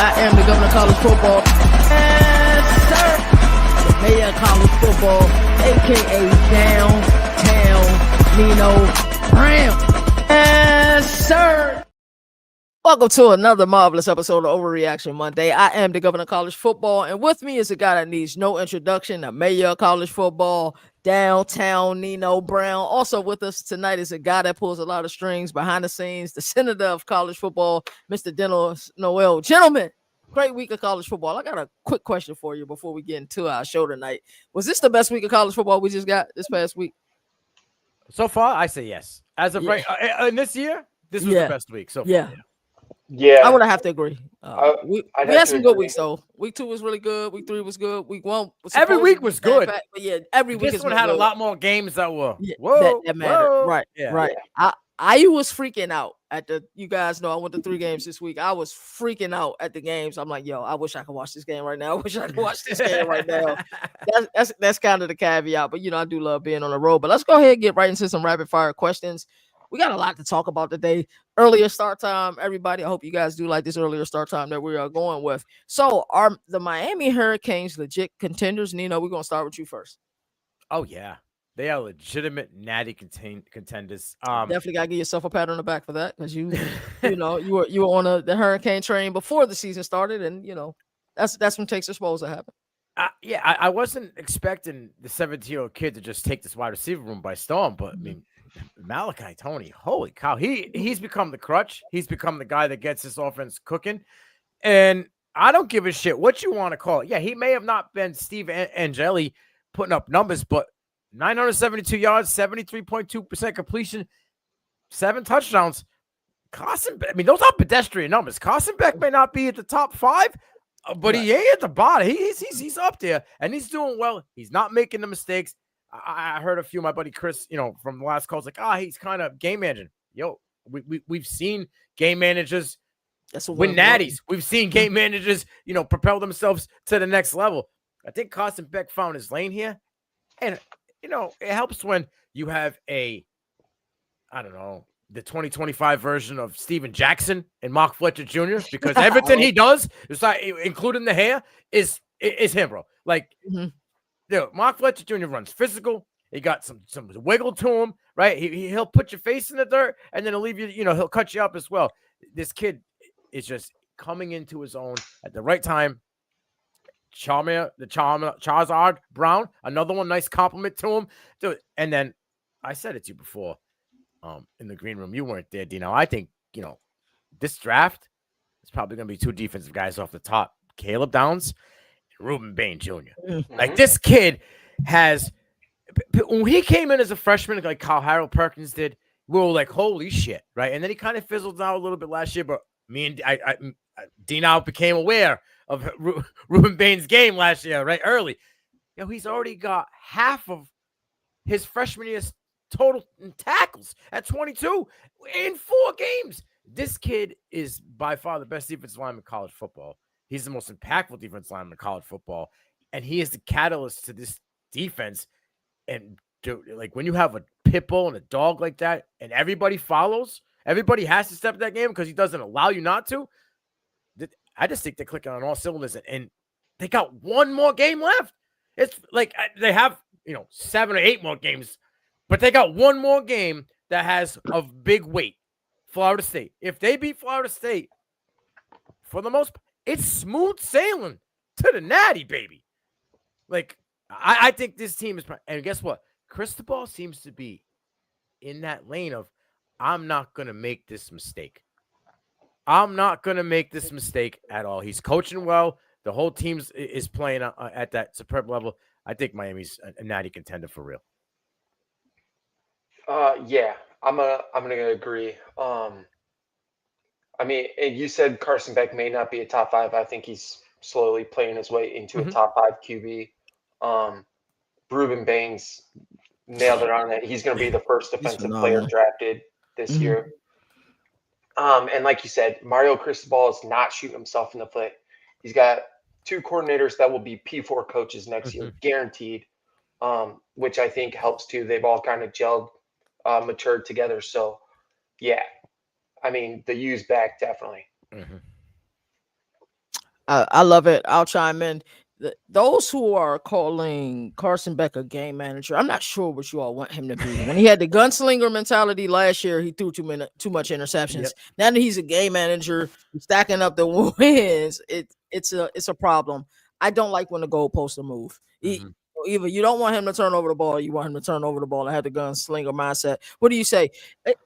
I am the governor of college football. Yes, sir. The mayor of college football, a.k.a. Downtown Nino Brown. Yes, sir. Welcome to another marvelous episode of Overreaction Monday. I am the governor of college football, and with me is a guy that needs no introduction, the mayor of college football, Downtown Nino Brown. Also with us tonight is a guy that pulls a lot of strings behind the scenes, the senator of college football, Mr. Dennis Nowell. Gentlemen, great week of college football. I got a quick question for you before we get into our show tonight. Was this the best week of college football we just got this past week? So far, I say yes. As of right in this year, this was the best week so far. Yeah, I would have to agree. We had some good weeks though. Week 2 was really good. Week 3 was good. Week 1 was every week was good. But yeah, every week this one had a lot more games that were that mattered. Right, right. I was freaking out at the. You guys know I went to 3 games this week. I was freaking out at the games. I'm like, yo, I wish I could watch this game right now. I wish I could watch this game right now. That's kind of the caveat. But I do love being on the road. But let's go ahead and get right into some rapid fire questions. We got a lot to talk about today. Earlier start time, everybody. I hope you guys do like this earlier start time that we are going with. So, are the Miami Hurricanes legit contenders? Nino, we're gonna start with you first. Oh yeah, they are legitimate natty contenders. Definitely gotta give yourself a pat on the back for that, because you were on the Hurricane train before the season started, and that's when takes are supposed to happen. I wasn't expecting the 17-year-old kid to just take this wide receiver room by storm, but I mean. Malachi Tony, holy cow, he's become the crutch. He's become the guy that gets this offense cooking, and I don't give a shit what you want to call it. Yeah, he may have not been Steve Angeli putting up numbers, but 972 yards, 73.2% completion, 7 touchdowns. Those are pedestrian numbers. Carson Beck may not be at the top 5, but he ain't at the bottom. He's up there, and he's doing well. He's not making the mistakes. I heard a few of my buddy Chris, from the last calls, like, he's kind of game managing. Yo, we've seen game managers win natties. We've seen game managers, propel themselves to the next level. I think Carson Beck found his lane here. And, it helps when you have the 2025 version of Steven Jackson and Mark Fletcher Jr., because everything he does, including the hair, is him, bro. Like, Mark Fletcher Jr. runs physical. He got some wiggle to him, right? He'll put your face in the dirt, and then he'll leave you, he'll cut you up as well. This kid is just coming into his own at the right time. Charizard Brown, another one, nice compliment to him. Dude, and then I said it to you before in the green room. You weren't there, Dino. I think, this draft is probably going to be 2 defensive guys off the top. Caleb Downs, Ruben Bain Jr. Like, this kid has, when he came in as a freshman, like Kyle Harold Perkins did, we were like, holy shit, right? And then he kind of fizzled out a little bit last year, but me and Dino became aware of Ruben Bain's game last year, right? Early. He's already got half of his freshman year's total in tackles at 22 in 4 games. This kid is by far the best defensive lineman in college football. He's the most impactful defense lineman in college football, and he is the catalyst to this defense. And like, when you have a pit bull and a dog like that, and everybody follows, everybody has to step that game because he doesn't allow you not to. I just think they're clicking on all cylinders, and they got 1 more game left. It's like they have 7 or 8 more games, but they got 1 more game that has of big weight. Florida State. If they beat Florida State, for the most part, it's smooth sailing to the natty, baby. Like, I think this team is, and guess what? Cristobal seems to be in that lane of, I'm not going to make this mistake. I'm not going to make this mistake at all. He's coaching well. The whole team is playing at that superb level. I think Miami's a natty contender for real. Yeah, I'm gonna agree. You said Carson Beck may not be a top 5. I think he's slowly playing his way into a top 5 QB. Ruben Baines nailed it on that. He's going to be the first defensive player drafted this year. And like you said, Mario Cristobal is not shooting himself in the foot. He's got 2 coordinators that will be P4 coaches next year, guaranteed, which I think helps too. They've all kind of gelled, matured together. So, yeah, the U's back, definitely. I love it. I'll chime in. Those who are calling Carson Beck a game manager, I'm not sure what you all want him to be. When he had the gunslinger mentality last year, he threw too much interceptions. Yep. Now that he's a game manager, stacking up the wins, it's a problem. I don't like when the goalposts are moved. Either you don't want him to turn over the ball, or you want him to turn over the ball and have the gunslinger mindset. What do you say?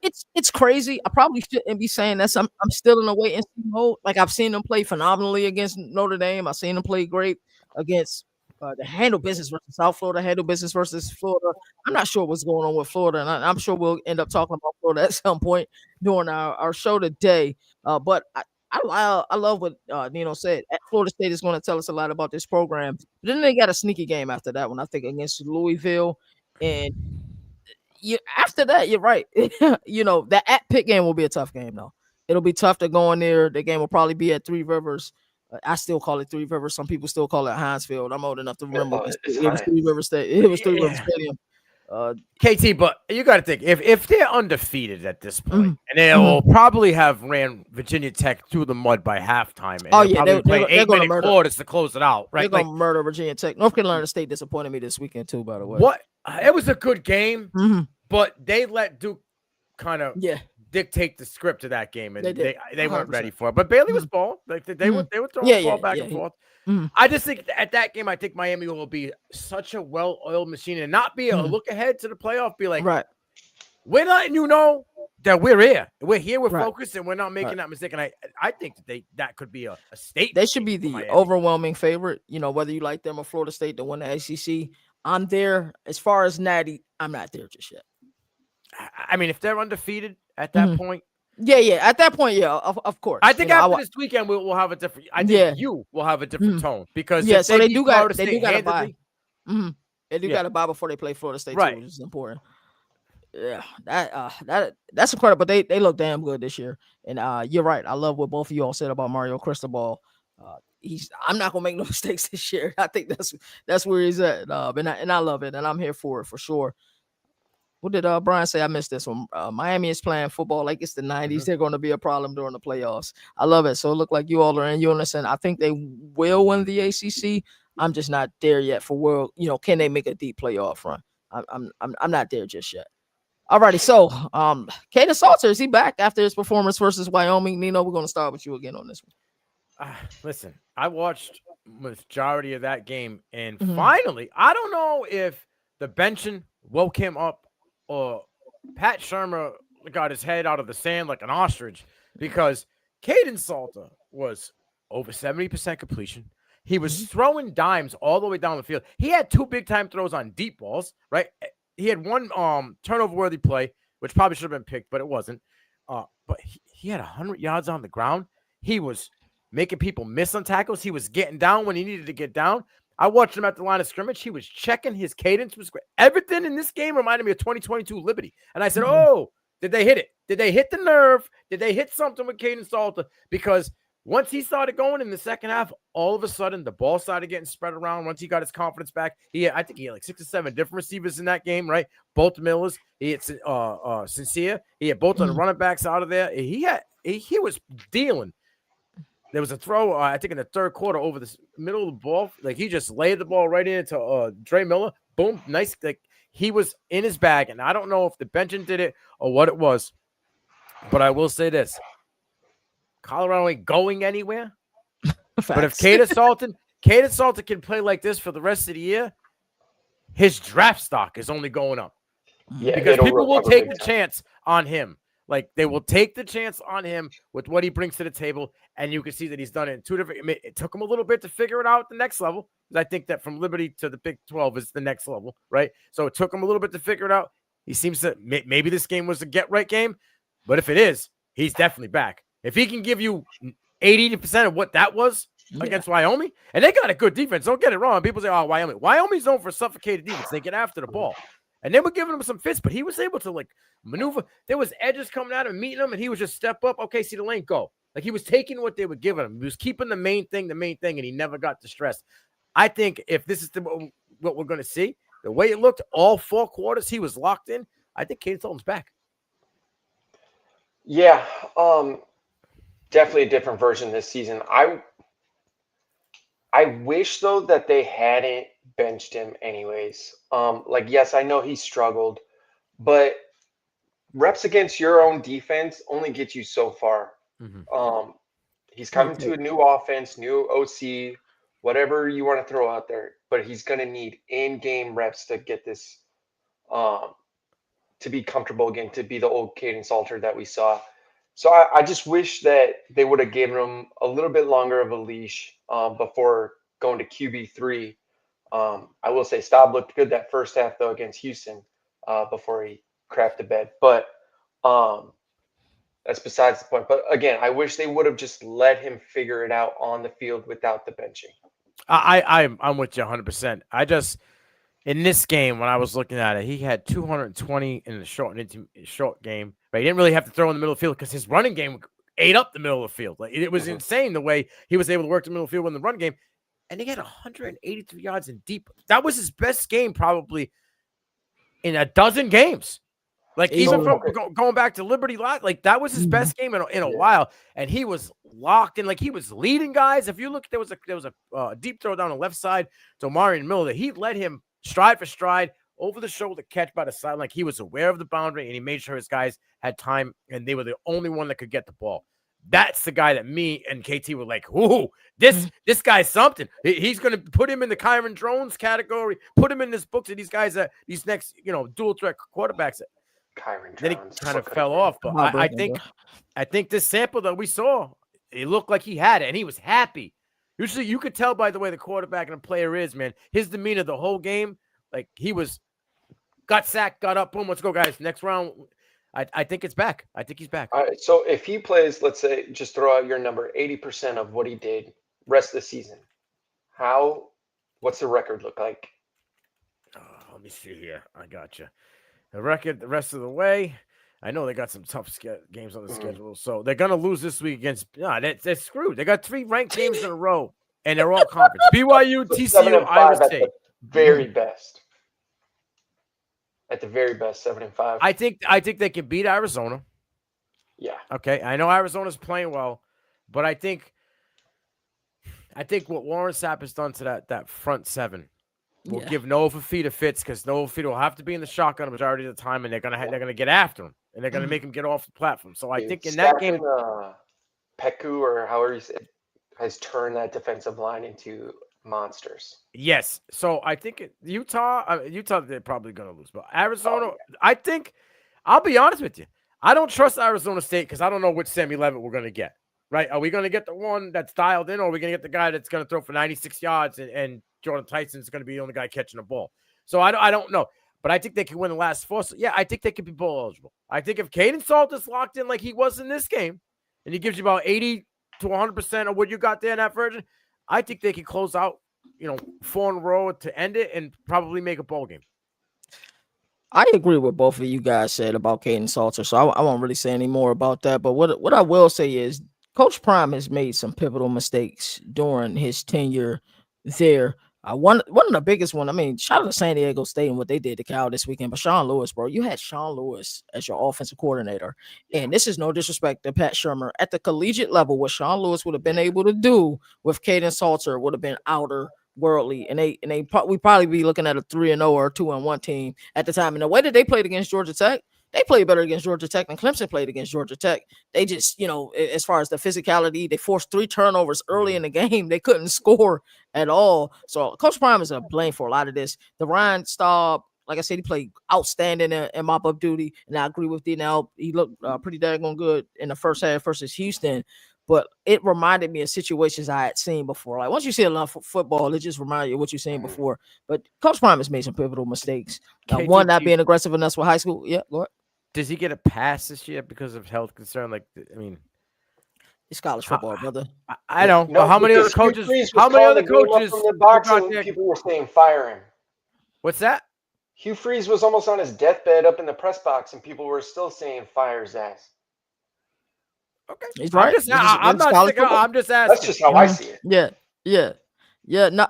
It's crazy. I probably shouldn't be saying that. I'm still in a wait and see mode. Like I've seen him play phenomenally against Notre Dame. I've seen him play great against the handle business versus South Florida, handle business versus Florida. I'm not sure what's going on with Florida, and I'm sure we'll end up talking about Florida at some point during our show today. But I love what Nino said. Florida State is going to tell us a lot about this program. But then they got a sneaky game after that one, I think, against Louisville. And after that, you're right. That at Pitt game will be a tough game, though. It'll be tough to go in there. The game will probably be at Three Rivers. I still call it Three Rivers. Some people still call it Hinesfield. I'm old enough to remember it was Three Rivers State. It was Three Rivers Stadium. KT, but you got to think if they're undefeated at this point, and they will probably have ran Virginia Tech through the mud by halftime. And they're play 8-minute quarters to close it out. Right, they're gonna murder Virginia Tech. North Carolina State disappointed me this weekend too. By the way, it was a good game, but they let Duke kind of dictate the script of that game, and they weren't ready for it. But Bailey was ball. Like they were throwing the ball back and forth. I just think at that game, I think Miami will be such a well-oiled machine and not be a look ahead to the playoff. Be like, we're letting you know that we're here. We're here. We're focused, and we're not making that mistake. And I think that could be a statement. They should be the overwhelming favorite. Whether you like them or Florida State to win the ACC. I'm there. As far as Natty, I'm not there just yet. I mean, if they're undefeated at that point. Yeah. At that point, of course. I think after this weekend, we'll have a different. I think you will have a different tone because so they do got to buy. They do got to buy before they play Florida State, too, which is important. Yeah, that's incredible. But they look damn good this year, and you're right. I love what both of you all said about Mario Cristobal. I'm not gonna make no mistakes this year. I think that's where he's at, and I love it, and I'm here for it for sure. What did Brian say? I missed this one. Miami is playing football like it's the 90s. They're going to be a problem during the playoffs. I love it. So it looked like you all are in unison. I think they will win the ACC. I'm just not there yet for world. Can they make a deep playoff run? I'm not there just yet. Alrighty. So Kaidon Salter, is he back after his performance versus Wyoming? Nino, we're going to start with you again on this one. Listen, I watched majority of that game, and finally, I don't know if the benching woke him up or Pat Shermer got his head out of the sand like an ostrich, because Kaidon Salter was over 70% completion. He was throwing dimes all the way down the field. He had 2 big-time throws on deep balls, right? He had one turnover-worthy play, which probably should have been picked, but it wasn't. But he had 100 yards on the ground. He was making people miss on tackles. He was getting down when he needed to get down. I watched him at the line of scrimmage. He was checking his cadence. Was great. Everything in this game reminded me of 2022 Liberty. And I said, oh, did they hit it? Did they hit the nerve? Did they hit something with Kaidon Salter? Because once he started going in the second half, all of a sudden the ball started getting spread around. Once he got his confidence back, I think he had like 6 or 7 different receivers in that game, right? Both Millers. He had Sincere. He had both of the running backs out of there. He was dealing. There was a throw, I think, in the third quarter over the middle of the ball. Like, he just laid the ball right into Dre Miller. Boom. Nice. Like, he was in his bag. And I don't know if the benching did it or what it was. But I will say this. Colorado ain't going anywhere. But if Kaidon Salter can play like this for the rest of the year, his draft stock is only going up. Yeah, because people will take the chance on him. Like, they will take the chance on him with what he brings to the table, and you can see that he's done it in 2 different. It took him a little bit to figure it out at the next level. I think that from Liberty to the Big 12 is the next level, right? So it took him a little bit to figure it out. He seems to maybe this game was a get-right game, but if it is, he's definitely back. If he can give you 80% of what that was against Wyoming, and they got a good defense. Don't get it wrong. People say, oh, Wyoming. Wyoming's known for suffocated defense. They get after the ball. And they were giving him some fits, but he was able to, like, maneuver. There was edges coming at him, meeting him, and he would just step up. Okay, see the lane, go. Like, he was taking what they were giving him. He was keeping the main thing, and he never got distressed. I think if this is what we're going to see, the way it looked, all 4 quarters, he was locked in. I think Kaidon Salter's back. Yeah, definitely a different version this season. I wish though that they hadn't benched him anyways. Yes, I know he struggled, but reps against your own defense only get you so far. Mm-hmm. He's coming to a new offense, new OC, whatever you want to throw out there, but he's going to need in-game reps to get this, to be comfortable again, to be the old Kaidon Salter that we saw. So I just wish that they would have given him a little bit longer of a leash before going to QB3. I will say Staub looked good that first half, though, against Houston before he crapped the bed. But that's besides the point. But again, I wish they would have just let him figure it out on the field without the benching. I'm with you 100%. I just in this game when I was looking at it, he had 220 in the short game. But he didn't really have to throw in the middle of the field because his running game ate up the middle of the field. Like it was insane the way he was able to work the middle of the field in the run game. And he had 183 yards in deep. That was his best game probably in a dozen games. Like even from going back to Liberty Lot, like that was his best game in a while, and he was locked in. Like he was leading guys. If you look, there was a deep throw down the left side to Marion Miller. He led him stride for stride over the shoulder catch by the side. Like he was aware of the boundary, and he made sure his guys had time, and they were the only one that could get the ball. That's the guy that me and KT were like, "Ooh, this guy's something. He's going to put him in the Kyron Drones category. Put him in this book to these guys that these next dual threat quarterbacks." Then he kind of fell off, but I think this sample that we saw, it looked like he had it, and he was happy. Usually, you could tell by the way the quarterback and the player is, man. His demeanor the whole game, like he got sacked, got up, boom, let's go, guys. Next round, I think it's back. I think he's back. All right, so if he plays, let's say, just throw out your number, 80% of what he did rest of the season, what's the record look like? Let me see here. I got you. The record the rest of the way. I know they got some tough games on the schedule, so they're gonna lose this week against. They're screwed. They got 3 ranked games in a row, and they're all conference. BYU, TCU, Iowa State. At the very best. At the very best, 7-5. I think they can beat Arizona. Yeah. Okay. I know Arizona's playing well, but I think what Warren Sapp has done to that front seven. We'll give Noah Fafita fits because Noah Fafita will have to be in the shotgun a majority of the time, and they're gonna get after him, and they're gonna make him get off the platform. So I think in that game, Peku or however you say it, has turned that defensive line into monsters. Yes. So I think Utah they're probably gonna lose, but Arizona, I think I'll be honest with you, I don't trust Arizona State because I don't know which Sammy Levitt we're gonna get. Right? Are we gonna get the one that's dialed in, or are we gonna get the guy that's gonna throw for 96 yards and Jordan Tyson's going to be the only guy catching the ball? So I don't know. But I think they can win the last 4. So, yeah, I think they could be bowl eligible. I think if Kaidon Salter's locked in like he was in this game, and he gives you about 80 to 100% of what you got there in that version, I think they can close out, 4 in a row to end it and probably make a bowl game. I agree with both of you guys said about Kaidon Salter, so I won't really say any more about that. But what I will say is Coach Prime has made some pivotal mistakes during his tenure there. One of the biggest one, I mean, shout out to San Diego State and what they did to Cal this weekend. But Sean Lewis, bro, you had Sean Lewis as your offensive coordinator. And this is no disrespect to Pat Shurmur. At the collegiate level, what Sean Lewis would have been able to do with Kaidon Salter would have been outer worldly. And we probably be looking at a 3-0 or 2-1 team at the time. And the way that they played against Georgia Tech, they played better against Georgia Tech than Clemson played against Georgia Tech. They just, as far as the physicality, they forced 3 turnovers early in the game. They couldn't score at all. So Coach Prime is a blame for a lot of this. The Ryan Staub, like I said, he played outstanding in mop-up duty. And I agree with D. Now, he looked pretty daggone good in the first half versus Houston. But it reminded me of situations I had seen before. Like once you see a lot of football, it just reminds you of what you've seen before. But Coach Prime has made some pivotal mistakes. One, not being aggressive enough with high school. Yeah, go ahead. Does he get a pass this year because of health concern? Like, I mean, it's college football, brother. I know. No, how many other coaches? How many other coaches? From the box and people were saying fire him. What's that? Hugh Freeze was almost on his deathbed up in the press box, and people were still saying fire his ass. Okay, he's right. I'm just asking. That's just how I see it. Yeah. No,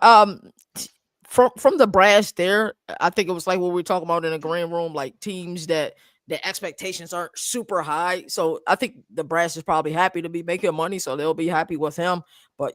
from the brass there, I think it was like what we were talking about in the green room, like teams that the expectations aren't super high. So I think the brass is probably happy to be making money, so they'll be happy with him. But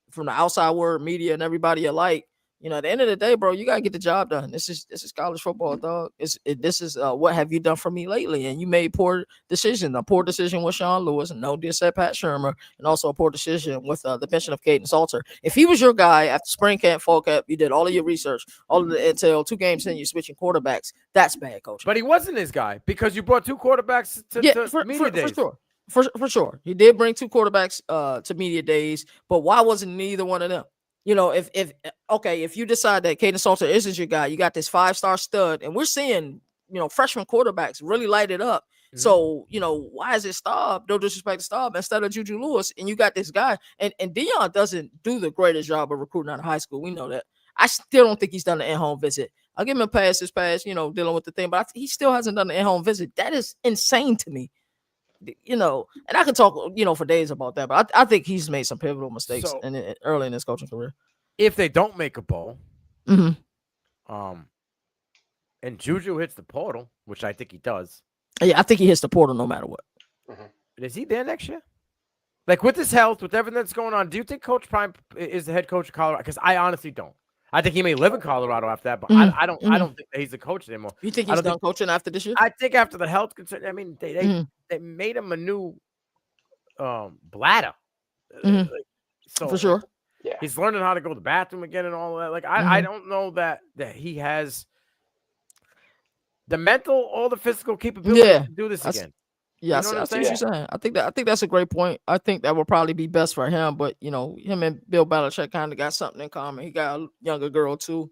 from the outside world, media, and everybody alike, at the end of the day, bro, you gotta get the job done. This is college football, dog. This is what have you done for me lately? And you made poor decision. A poor decision with Sean Lewis, and no diss at Pat Shermer, and also a poor decision with the benching of Kaidon Salter. If he was your guy after spring camp, fall camp, you did all of your research, all of the intel, 2 games in, you're switching quarterbacks. That's bad coaching. But he wasn't his guy because you brought 2 quarterbacks to media days. For sure. For sure. He did bring 2 quarterbacks to media days, but why wasn't neither one of them? If you decide that Kaidon Salter isn't your guy, you got this 5-star stud, and we're seeing, freshman quarterbacks really light it up. Mm-hmm. So, why is it Staub? No disrespect to Staub instead of Juju Lewis, and you got this guy, and Deion doesn't do the greatest job of recruiting out of high school. We know that. I still don't think he's done an in-home visit. I'll give him a pass this pass, dealing with the thing, but he still hasn't done an in-home visit. That is insane to me. And I can talk, for days about that, but I think he's made some pivotal mistakes early in his coaching career. If they don't make a bowl, mm-hmm. And Juju hits the portal, which I think he does. Yeah, I think he hits the portal no matter what. Mm-hmm. Is he there next year? Like with his health, with everything that's going on, do you think Coach Prime is the head coach of Colorado? Because I honestly don't. I think he may live in Colorado after that, but mm-hmm. I don't think that he's the coach anymore. You think he's done coaching after this year? I think after the health concern, I mean, they made him a new bladder. Mm-hmm. So for sure. Yeah. He's learning how to go to the bathroom again and all that. Like I don't know that he has the mental or the physical capability to do this again. Yes, I see what you're saying. I think that's a great point. I think that will probably be best for him. But him and Bill Belichick kind of got something in common. He got a younger girl too.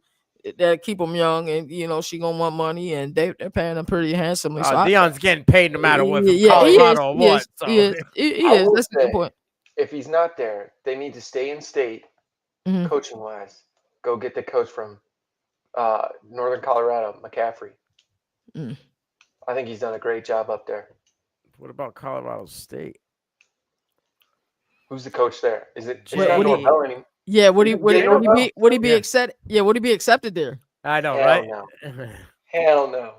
They'll keep him young, and she gonna want money, and they're paying him pretty handsomely. So Deion's getting paid no matter what. Colorado or what? He is. That's a good point. If he's not there, they need to stay in state, mm-hmm. coaching wise. Go get the coach from Northern Colorado, McCaffrey. Mm. I think he's done a great job up there. What about Colorado State? Who's the coach there? Is it not Norvell anymore? Yeah, would he be accepted? Yeah, would he be accepted there? I know, Hell right? No. Hell no.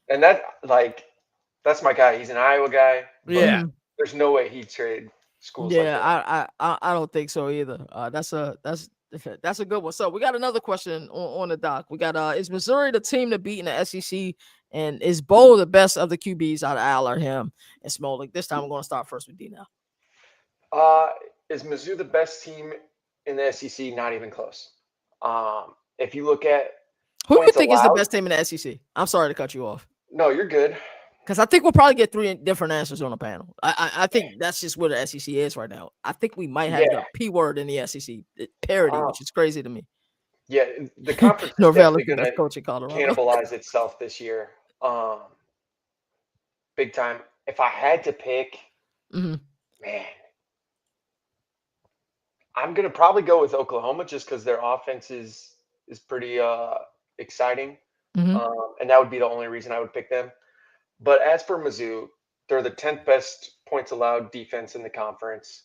And that's my guy. He's an Iowa guy. Yeah. There's no way he'd trade schools. Yeah, like that. I don't think so either. That's a good one. So we got another question on the dock. We got is Missouri the team to beat in the SEC? And is Beau the best of the QBs out of Allar, him, and Smolik? This time we're going to start first with D now. Is Mizzou the best team in the SEC? Not even close. If you look at who do you think is the best team in the SEC? I'm sorry to cut you off. No, you're good. Because I think we'll probably get 3 different answers on the panel. I think that's just where the SEC is right now. I think we might have the P word in the SEC parity, which is crazy to me. Yeah, the conference is definitely going to cannibalize itself this year. Big time. If I had to pick, mm-hmm. man, I'm going to probably go with Oklahoma just because their offense is pretty exciting. Mm-hmm. And that would be the only reason I would pick them. But as for Mizzou, they're the 10th best points allowed defense in the conference.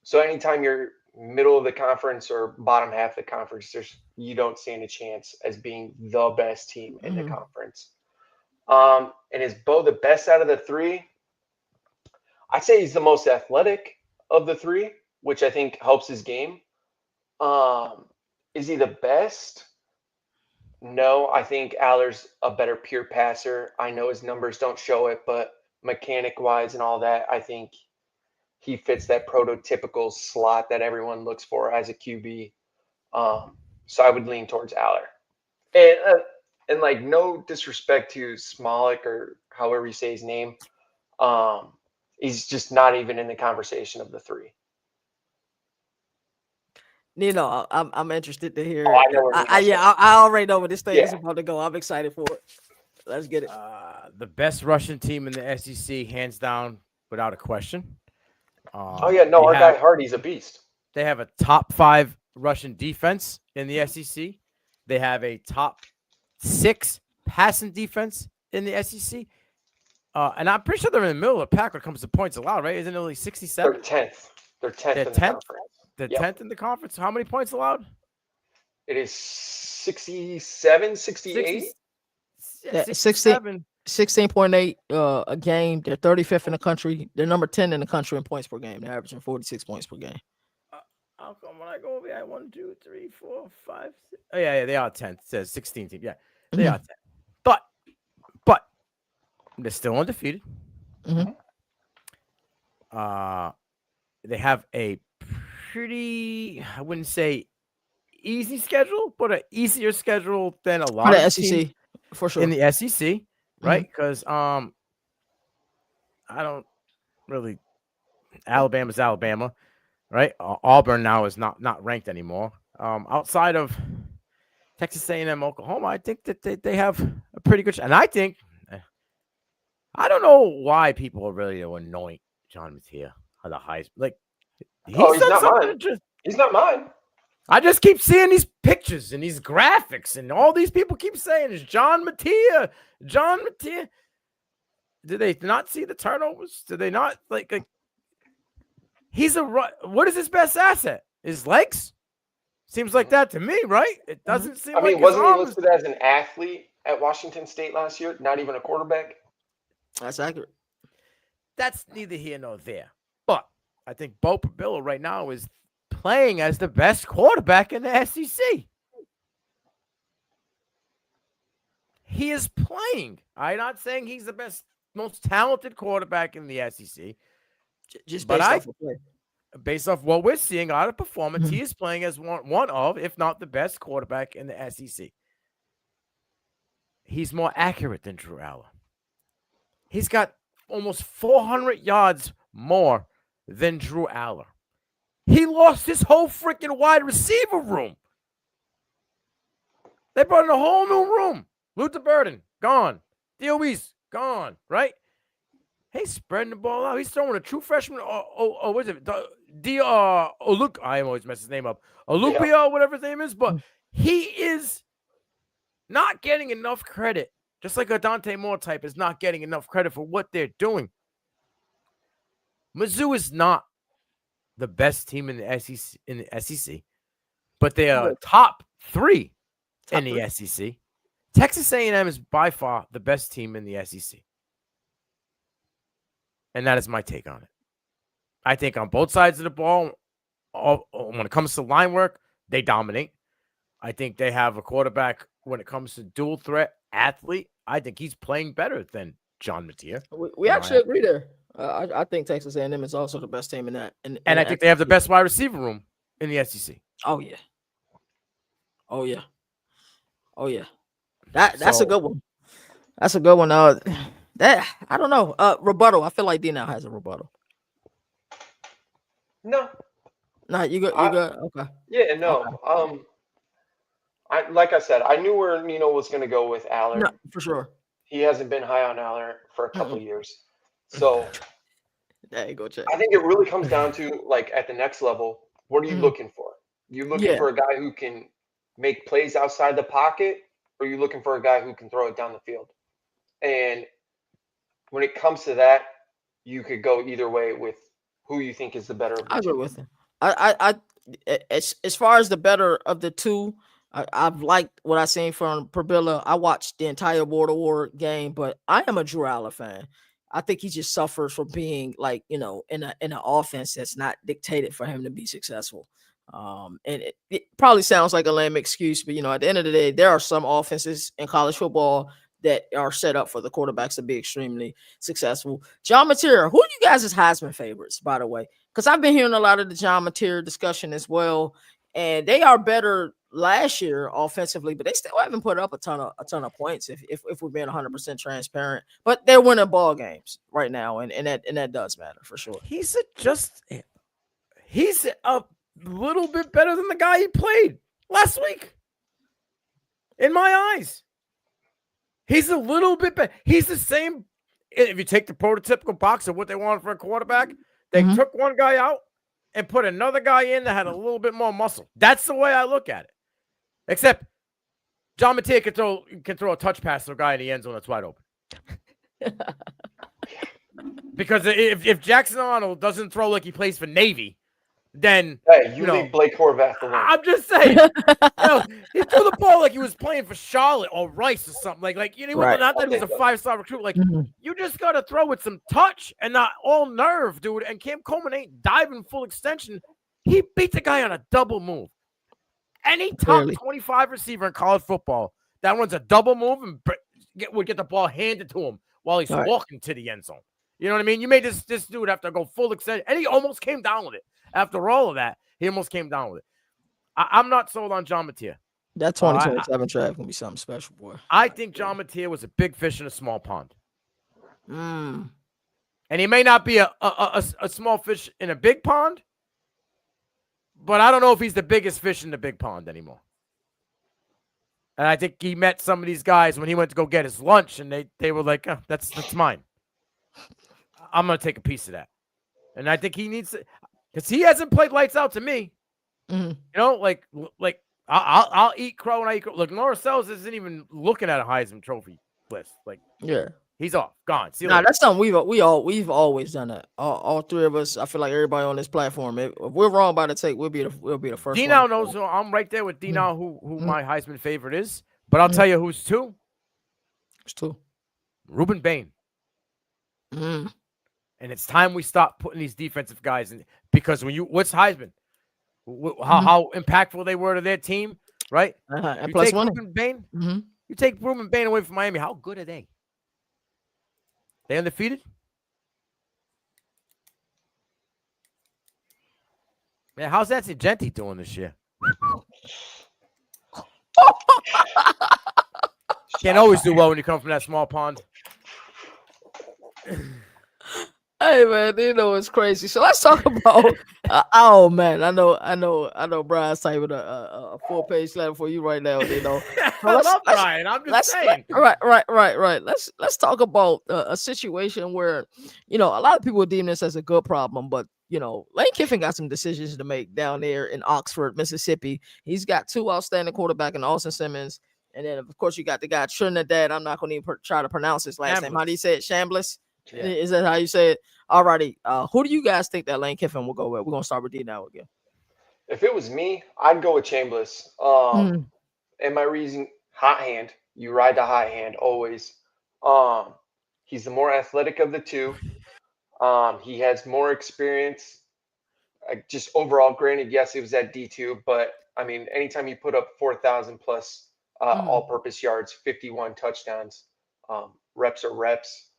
So anytime you're middle of the conference or bottom half of the conference, you don't stand a chance as being the best team in the conference. And is Beau the best out of the 3? I'd say he's the most athletic of the 3, which I think helps his game. Is he the best? No, I think Allar's a better pure passer. I know his numbers don't show it, but mechanic-wise and all that, I think he fits that prototypical slot that everyone looks for as a QB. So I would lean towards Allar. And like, no disrespect to Smolik or however you say his name, he's just not even in the conversation of the 3. Nino, I'm interested to hear. Oh, I know where I already know where this thing is about to go. I'm excited for it. Let's get it. The best Russian team in the SEC, hands down, without a question. Our guy Hardy's a beast. They have a top 5 Russian defense in the SEC. They have a top 6 passing defense in the SEC. And I'm pretty sure they're in the middle of the pack when it comes to points allowed, right? Isn't it only 67? They're 10th. They're 10th in the conference. They're 10th in the conference. How many points allowed? It is 67, 68. Yeah, 67. 16.8 a game. They're 35th in the country. They're number 10 in the country in points per game. They're averaging 46 points per game. How come when I go over here, 1, 2, 3, 4, 5, 6. Oh, yeah, they are 10. It says 16 team. Yeah, they are 10. But they're still undefeated. Mm-hmm. They have a pretty, I wouldn't say easy schedule, but an easier schedule than a lot For of the teams SEC, for sure. in the SEC, right? Because I don't really. Alabama's Alabama, right? Auburn now is not ranked anymore. Outside of Texas A&M, Oklahoma, I think that they have a pretty good. And I think I don't know why people are really anoint John Mateer on the highest. Like He's not mine. He's not mine. I just keep seeing these pictures and these graphics, and all these people keep saying it's John Mateer. John Mateer. Did they not see the turnovers? Did they not like? He's what is his best asset? His legs? Seems like that to me, right? It doesn't seem. I mean, wasn't he listed as an athlete at Washington State last year? Not even a quarterback. That's accurate. That's neither here nor there. But I think Beau Pribula right now is playing as the best quarterback in the SEC. He is playing. I'm not saying he's the best, most talented quarterback in the SEC. Just based off what we're seeing out of performance, he is playing as one of, if not the best quarterback in the SEC. He's more accurate than Drew Allar. He's got almost 400 yards more than Drew Allar. He lost his whole freaking wide receiver room. They brought in a whole new room. Luther Burden, gone. DOE's gone, right? He's spreading the ball out. He's throwing a true freshman. What is it? Oluk. I always mess his name up. Olupia, whatever his name is. But he is not getting enough credit. Just like a Dante Moore type is not getting enough credit for what they're doing. Mizzou is not the best team in the SEC, but they are top 3 in the SEC. Texas A&M is by far the best team in the SEC. And that is my take on it. I think on both sides of the ball, when it comes to line work, they dominate. I think they have a quarterback when it comes to dual threat athlete. I think he's playing better than John Mateer. We actually agree there. I think Texas A&M is also the best team in that. And I think they have the best wide receiver room in the SEC. Oh, yeah. Oh, yeah. Oh, yeah. That's a good one. That's a good one. That I don't know. Rebuttal. I feel like D now has a rebuttal. No. Nah, you good? Okay. Yeah, no. Okay. Like I said, I knew where Nino was going to go with Allar. No, for sure. He hasn't been high on Allar for a couple of years. So there you go, check. I think it really comes down to, like, at the next level, what are you looking for? You looking for a guy who can make plays outside the pocket, or are you looking for a guy who can throw it down the field? And when it comes to that, you could go either way with who you think is the better of the two. I agree with him. I as far as the better of the two, I've liked what I've seen from Pribula. I watched the entire Border War game, but I am a Drew Allar fan. I think he just suffers from being, like, in an offense that's not dictated for him to be successful. And it probably sounds like a lame excuse, but at the end of the day, there are some offenses in college football that are set up for the quarterbacks to be extremely successful. John Mateer, who are you guys' Heisman favorites, by the way? Because I've been hearing a lot of the John Mateer discussion as well, and they are better last year offensively, but they still haven't put up a ton of points if we're being 100% transparent. But they're winning ball games right now, and that does matter for sure. He's a little bit better than the guy he played last week. In my eyes. He's a little bit better. He's the same. If you take the prototypical box of what they wanted for a quarterback, they took one guy out and put another guy in that had a little bit more muscle. That's the way I look at it. Except John Mateer can throw a touch pass to a guy in the end zone that's wide open. Because if Jackson Arnold doesn't throw like he plays for Navy, then Hey, you leave Blake Horvath alone. I'm just saying. He threw the ball like he was playing for Charlotte or Rice or something. Like Right. not that he was a 5-star recruit. Like you just gotta throw with some touch and not all nerve, dude. And Cam Coleman ain't diving full extension. He beat the guy on a double move. Any top 25 receiver in college football that runs a double move and would get the ball handed to him while he's walking to the end zone. You know what I mean? You made this dude have to go full extension, and he almost came down with it. After all of that, he almost came down with it. I'm not sold on John Mateer. That 2027 draft gonna be something special, boy. I think John Mateer was a big fish in a small pond. Mm. And he may not be a small fish in a big pond, but I don't know if he's the biggest fish in the big pond anymore. And I think he met some of these guys when he went to go get his lunch, and they were like, oh, that's mine. I'm going to take a piece of that. And I think he needs to, because he hasn't played lights out to me. Mm-hmm. You know, like I'll eat crow and I eat crow. Look, Norris Sells isn't even looking at a Heisman Trophy list. Like, yeah. He's off, gone. See, that's something we've always done that. All three of us. I feel like everybody on this platform. If we're wrong by the take, we'll be the first. D-Now knows. I'm right there with D-Now, who my Heisman favorite is. But I'll tell you who's two. Who's two? Ruben Bain. And it's time we stop putting these defensive guys in, because what's Heisman? How impactful they were to their team, right? And you plus take one. Ruben Bain. You take Ruben Bain away from Miami. How good are they? They undefeated? Man, how's Nancy Genti doing this year? Can't always do well when you come from that small pond. Hey man, it's crazy. So let's talk about. Oh man, I know. Brian's typing a 4-page letter for you right now. So I love Brian. I'm just saying. Right. Let's talk about a situation where a lot of people deem this as a good problem, but Lane Kiffin got some decisions to make down there in Oxford, Mississippi. He's got two outstanding quarterbacks in Austin Simmons, and then of course you got the guy Trinidad. I'm not going to even try to pronounce his last name. How do you say it? Shambliss. Yeah. Is that how you say it? Alrighty. Who do you guys think that Lane Kiffin will go with? We're gonna start with D now again. If it was me, I'd go with Chambliss. And my reason, hot hand. You ride the hot hand always. He's the more athletic of the two. He has more experience. Just overall, granted, yes, it was at D2, but I mean, anytime you put up 4,000 plus all-purpose yards, 51 touchdowns, reps are reps.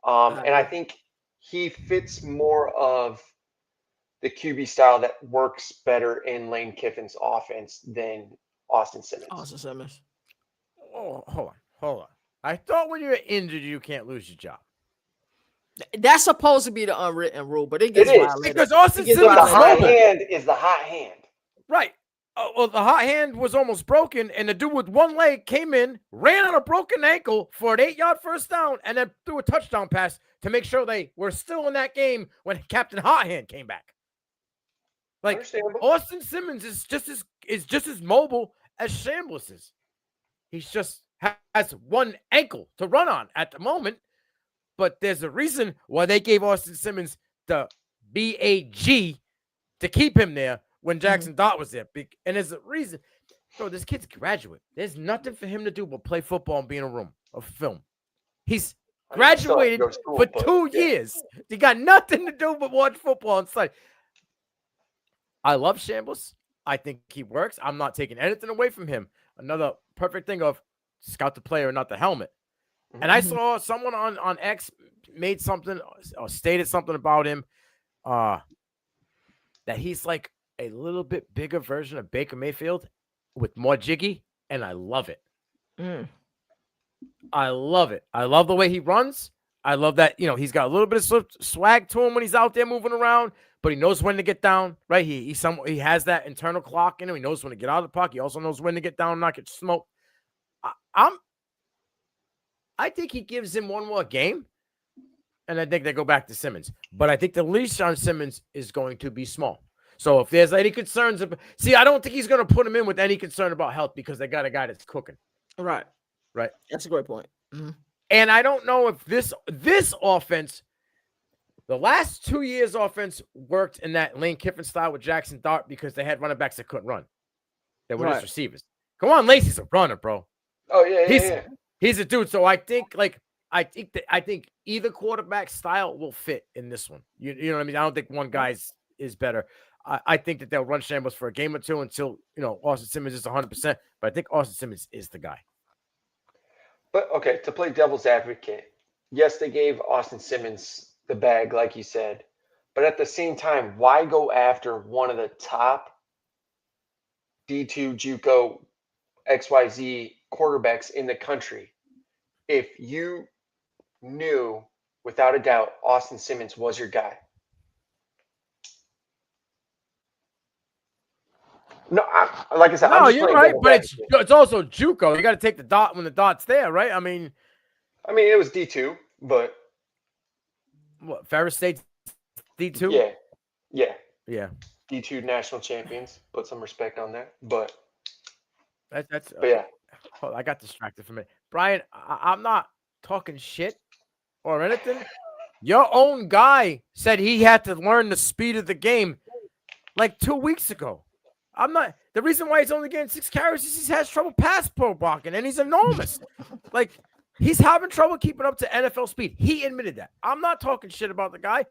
And I think he fits more of the QB style that works better in Lane Kiffin's offense than Austin Simmons. Oh, hold on. I thought when you're injured, you can't lose your job. That's supposed to be the unwritten rule, but it gets violated. Because Austin Simmons, the hot hand is the hot hand. Right. Well, the hot hand was almost broken, and the dude with one leg came in, ran on a broken ankle for an 8-yard first down, and then threw a touchdown pass to make sure they were still in that game when Captain Hot Hand came back. Like, Austin Simmons is just as mobile as Shambliss is. He's just has one ankle to run on at the moment, but there's a reason why they gave Austin Simmons the BAG to keep him there when Jackson Dott was there. And there's a reason. Bro, this kid's a graduate. There's nothing for him to do but play football and be in a room of film. He's graduated for 2 years. He got nothing to do but watch football and study. I love Shambliss. I think he works. I'm not taking anything away from him. Another perfect thing of scout the player, not the helmet. And I saw someone on X made something or stated something about him that he's like a little bit bigger version of Baker Mayfield with more jiggy, and I love it. I love it. I love the way he runs. I love that, he's got a little bit of swag to him when he's out there moving around, but he knows when to get down, right? He has that internal clock in him. He knows when to get out of the pocket. He also knows when to get down and not get smoked. I think he gives him one more game, and I think they go back to Simmons. But I think the leash on Simmons is going to be small. So if there's any concerns, I don't think he's going to put him in with any concern about health because they got a guy that's cooking. Right. That's a great point. And I don't know if this offense, The last 2 years offense worked in that Lane Kiffin style with Jackson Dart because they had running backs that couldn't run. They were just receivers. Come on, Lacey's a runner, bro. Oh yeah, He's a dude. So I think either quarterback style will fit in this one. You know what I mean? I don't think one guy's is better. I think that they'll run Shambles for a game or two until Austin Simmons is 100%. But I think Austin Simmons is the guy. But okay, to play devil's advocate, yes, they gave Austin Simmons the bag, like you said. But at the same time, why go after one of the top D2 JUCO XYZ quarterbacks in the country if you knew without a doubt Austin Simmons was your guy? No, like I said, no, you're right, but it's also JUCO. You got to take the dot when the dot's there, right? I mean, it was D2, but what, Ferris State's D2? Yeah. D2 national champions. Put some respect on that. But that's yeah. I got distracted from it. Brian, I'm not talking shit or anything. Your own guy said he had to learn the speed of the game like 2 weeks ago. I'm not. The reason why he's only getting 6 carries is he has trouble pass pro blocking, and he's enormous. Like, he's having trouble keeping up to NFL speed. He admitted that. I'm not talking shit about the guy.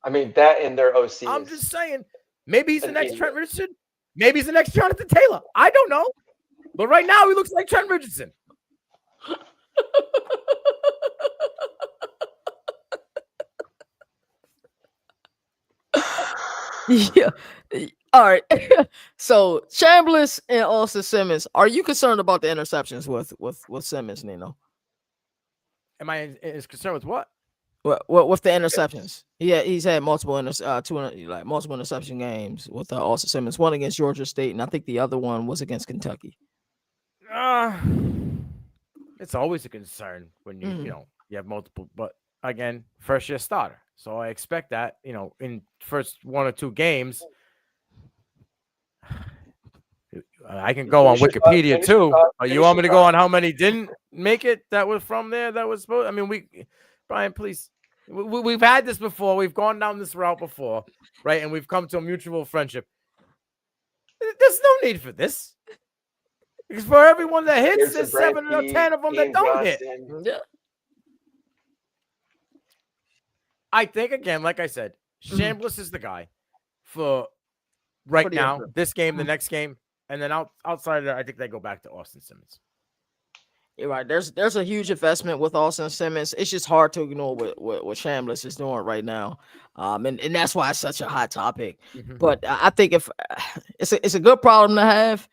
I mean, that and their OC. I'm just saying, maybe he's the next Trent Richardson. Maybe he's the next Jonathan Taylor. I don't know. But right now, he looks like Trent Richardson. Yeah. All right. So Chambliss and Austin Simmons. Are you concerned about the interceptions with Simmons, Nino? Am I concerned with what? What with the interceptions? Yeah, he's had multiple multiple interception games with Austin Simmons. One against Georgia State, and I think the other one was against Kentucky. It's always a concern when you have multiple. But again, first year starter, so I expect that in first 1 or 2 games. I can go on Wikipedia too. You want me to go on how many didn't make it that was from there that was supposed? I mean, Brian, please. We've had this before. We've gone down this route before, right? And we've come to a mutual friendship. There's no need for this. Because for everyone that hits, there's 7 or 10 of them that don't hit. Yeah. I think, again, like I said, Chambliss is the guy for right now, this game, the next game. And then outside of that, I think they go back to Austin Simmons. You're right. There's a huge investment with Austin Simmons. It's just hard to ignore what Chambliss is doing right now, and that's why it's such a hot topic. But I think if it's a good problem to have.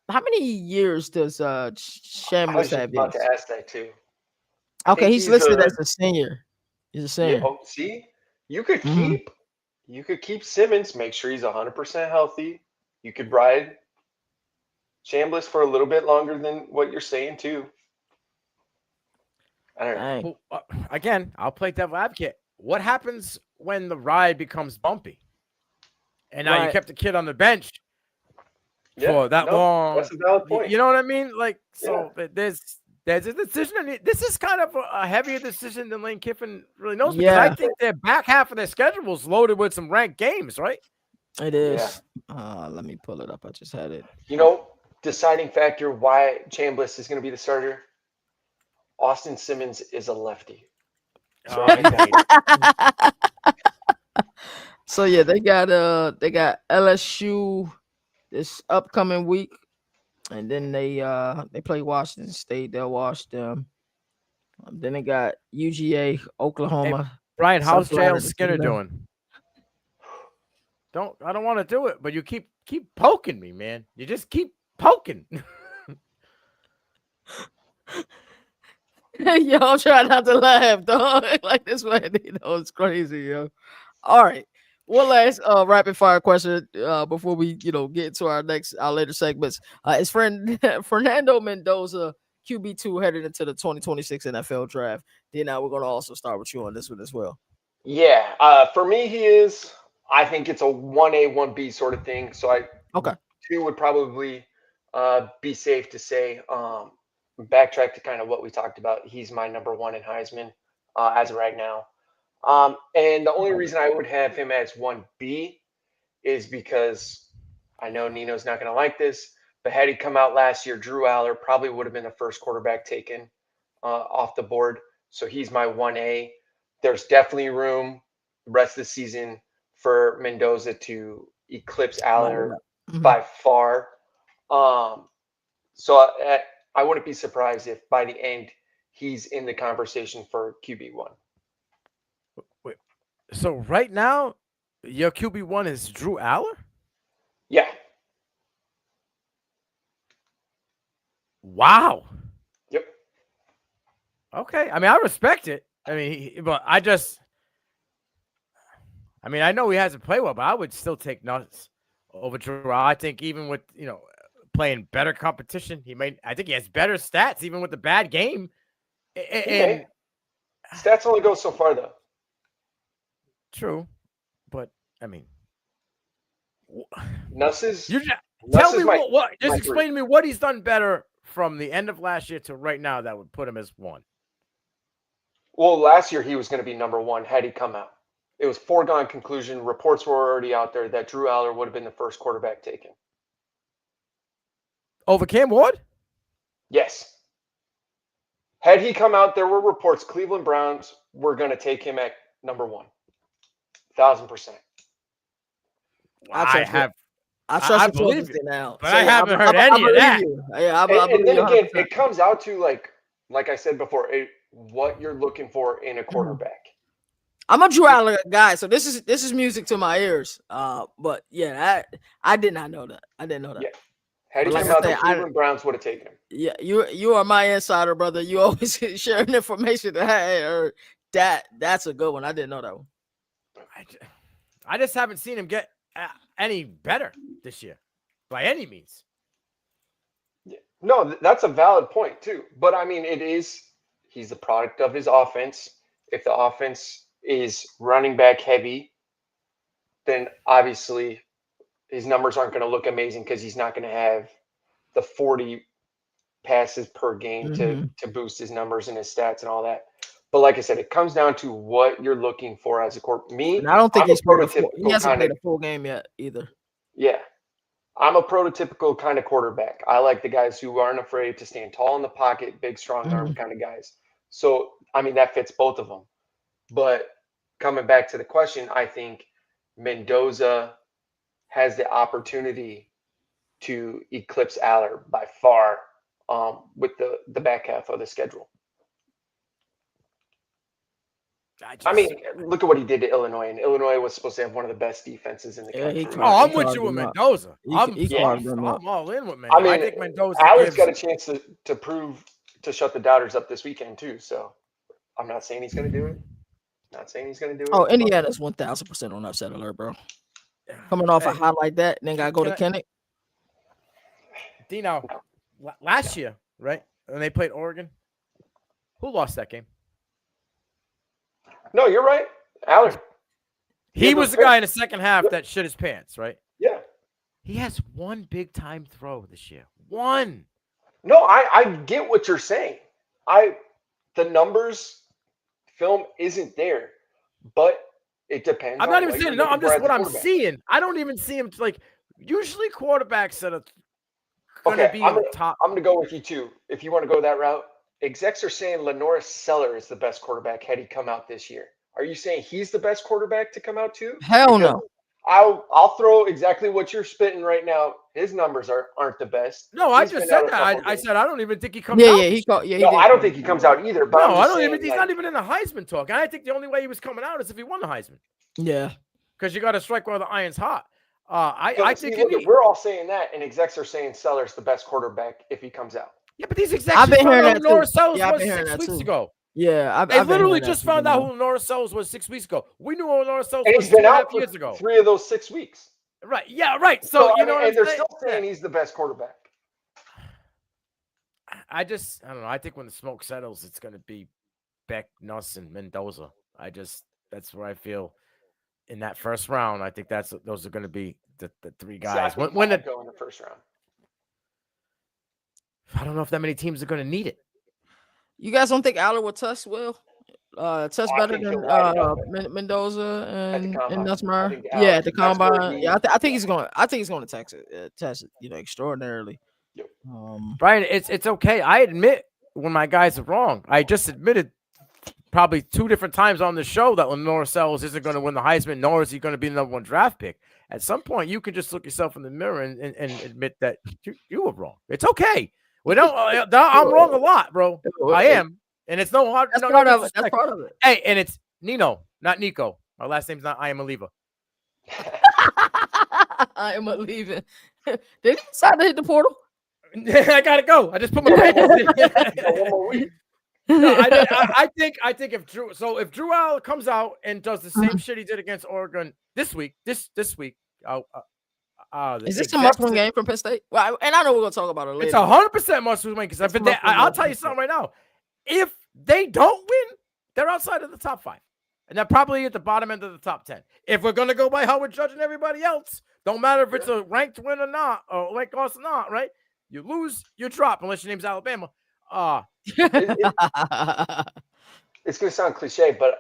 How many years does Chambliss have? About to ask that too. Okay, he's listed as a senior. He's a senior. Yeah, see, you could keep Simmons. Make sure he's 100% healthy. You could ride Chambliss for a little bit longer than what you're saying too. I don't know. Well, again, I'll play devil advocate. What happens when the ride becomes bumpy? And now you kept the kid on the bench for that long. That's a valid point. You know what I mean? Like, so there's a decision. I mean, this is kind of a heavier decision than Lane Kiffin really knows. Because I think their back half of their schedule is loaded with some ranked games, right? It is. Let me pull it up. I just had it. Deciding factor why Chambliss is going to be the starter. Austin Simmons is a lefty. So yeah, they got LSU this upcoming week, and then they play Washington State. They'll wash them. Then they got UGA, Oklahoma. Hey, Brian, how's JL Skinner doing? I don't want to do it, but you keep poking me, man. You just keep poking. Yo, I'm trying not to laugh, dog. Like this man, it's crazy, yo. All right. One last rapid fire question before we get into our later segments. Is Fernando Mendoza QB2 headed into the 2026 NFL draft? Then we're gonna also start with you on this one as well. Yeah, for me he is. I think it's a 1A, 1B sort of thing. So 2 would probably be safe to say. Backtrack to kind of what we talked about. He's my number 1 in Heisman as of right now. And the only reason I would have him as 1B is because I know Nino's not going to like this, but had he come out last year, Drew Allar probably would have been the first quarterback taken off the board. So he's my 1A. There's definitely room the rest of the season for Mendoza to eclipse Allar by far. So I wouldn't be surprised if by the end he's in the conversation for QB1. Wait, so right now, your QB1 is Drew Allar? Yeah. Wow. Yep. Okay. I mean, I respect it. I mean, but I know he hasn't played well, but I would still take Nuts over Drew. I think even with, playing better competition, I think he has better stats even with the bad game. And stats only go so far though. True. But I mean, tell me what just explain to me what he's done better from the end of last year to right now that would put him as 1. Well, last year he was going to be number 1 had he come out. It was foregone conclusion. Reports were already out there that Drew Allar would have been the first quarterback taken. Over Cam Ward? Yes. Had he come out, there were reports Cleveland Browns were going to take him at number 1. 1,000%. I believe you now, but I haven't heard any of that. And then again, it comes out to like I said before, what you're looking for in a quarterback. I'm a Drew Allar guy, so this is music to my ears. But yeah, I did not know that. I didn't know that. Yeah. Had he come out, the Cleveland Browns would have taken him. Yeah, you are my insider, brother. You always sharing information that I heard. That's a good one. I didn't know that one. I just haven't seen him get any better this year by any means. Yeah. No, that's a valid point too. But I mean, he's the product of his offense. If the offense is running back heavy, then obviously his numbers aren't going to look amazing because he's not going to have the 40 passes per game to boost his numbers and his stats and all that. But like I said, it comes down to what you're looking for as a me. And I don't think he hasn't played a full game yet either. Yeah. I'm a prototypical kind of quarterback. I like the guys who aren't afraid to stand tall in the pocket, big, strong arm kind of guys. So, I mean, that fits both of them. But coming back to the question, I think Mendoza has the opportunity to eclipse Allar by far with the back half of the schedule. I mean, look at what he did to Illinois, and Illinois was supposed to have one of the best defenses in the country. I'm with you with Mendoza. I'm all in with Mendoza. I mean, I think Mendoza Allar's got a chance to shut the doubters up this weekend too. So I'm not saying he's going to do it. Not saying he's going to do it. Oh, Indiana's 1,000% on upset alert, bro. Coming off a high like that, and then got to go to Kenny. Dino, last year, right, when they played Oregon, who lost that game? No, you're right. Allar. He was the guy in the second half that shit his pants, right? Yeah. He has one big time throw this year. One. No, I get what you're saying. The numbers film isn't there, but it depends. I'm not even saying no. I'm just what I'm seeing. I don't even see him usually quarterbacks that are going to be in the top. I'm going to go with you too. If you want to go that route. Execs are saying Lenore Seller is the best quarterback had he come out this year. Are you saying he's the best quarterback to come out too? Hell no. I'll throw exactly what you're spitting right now. His numbers aren't the best. No, I just said that. I said I don't even think he comes out. I don't think he comes out either. But no, I don't even. He's not even in the Heisman talk. And I think the only way he was coming out is if he won the Heisman. Yeah, because you got to strike while the iron's hot. We're all saying that, and execs are saying Seller's the best quarterback if he comes out. Yeah, but these execs I've been hearing that Lenore Sells was 6 weeks ago. Yeah, they literally just found out who Lenore Sells was 6 weeks ago. We knew who Lenore Sells was 2.5 years ago. 3 of those 6 weeks. Right. Yeah. Right. So you know, and they're still saying he's the best quarterback. I don't know. I think when the smoke settles, it's going to be Beck, Nuss, and Mendoza. That's where I feel in that first round. I think those are going to be the 3 guys. So when it go in the first round. I don't know if that many teams are going to need it. You guys don't think Allar will test well? Test I better think than he'll light it up Mendoza at the and combine. I Nussmeier. think Yeah, at the that's where combine. he- Yeah, I think he's going. I think he's going to test it. Extraordinarily. Yep. Brian, it's okay. I admit when my guys are wrong. I just admitted probably 2 different times on the show that Lenore Sells isn't going to win the Heisman, nor is he going to be the number 1 draft pick. At some point, you can just look yourself in the mirror and admit that you were wrong. It's okay. I'm wrong a lot, bro. I am. And it's no hard. That's no, part no of it. That's part of it. Hey, and it's Nino, not Nico. My last name's not I am a lever. I am leaving. Did he decide to hit the portal? I gotta go. I just put my papers in. One more week. No, I think if Drew Allar comes out and does the same shit he did against Oregon this week, this week, is this a must-win game from Penn State? Well, and I know we're gonna talk about it later. It's 100% must-win because I'll tell you something right now. If they don't win, they're outside of the top 5, and they're probably at the bottom end of the top 10. If we're gonna go by how we're judging everybody else, don't matter if it's a ranked win or not, or ranked loss or not, right? You lose, you drop, unless your name's Alabama. It's going to sound cliche, but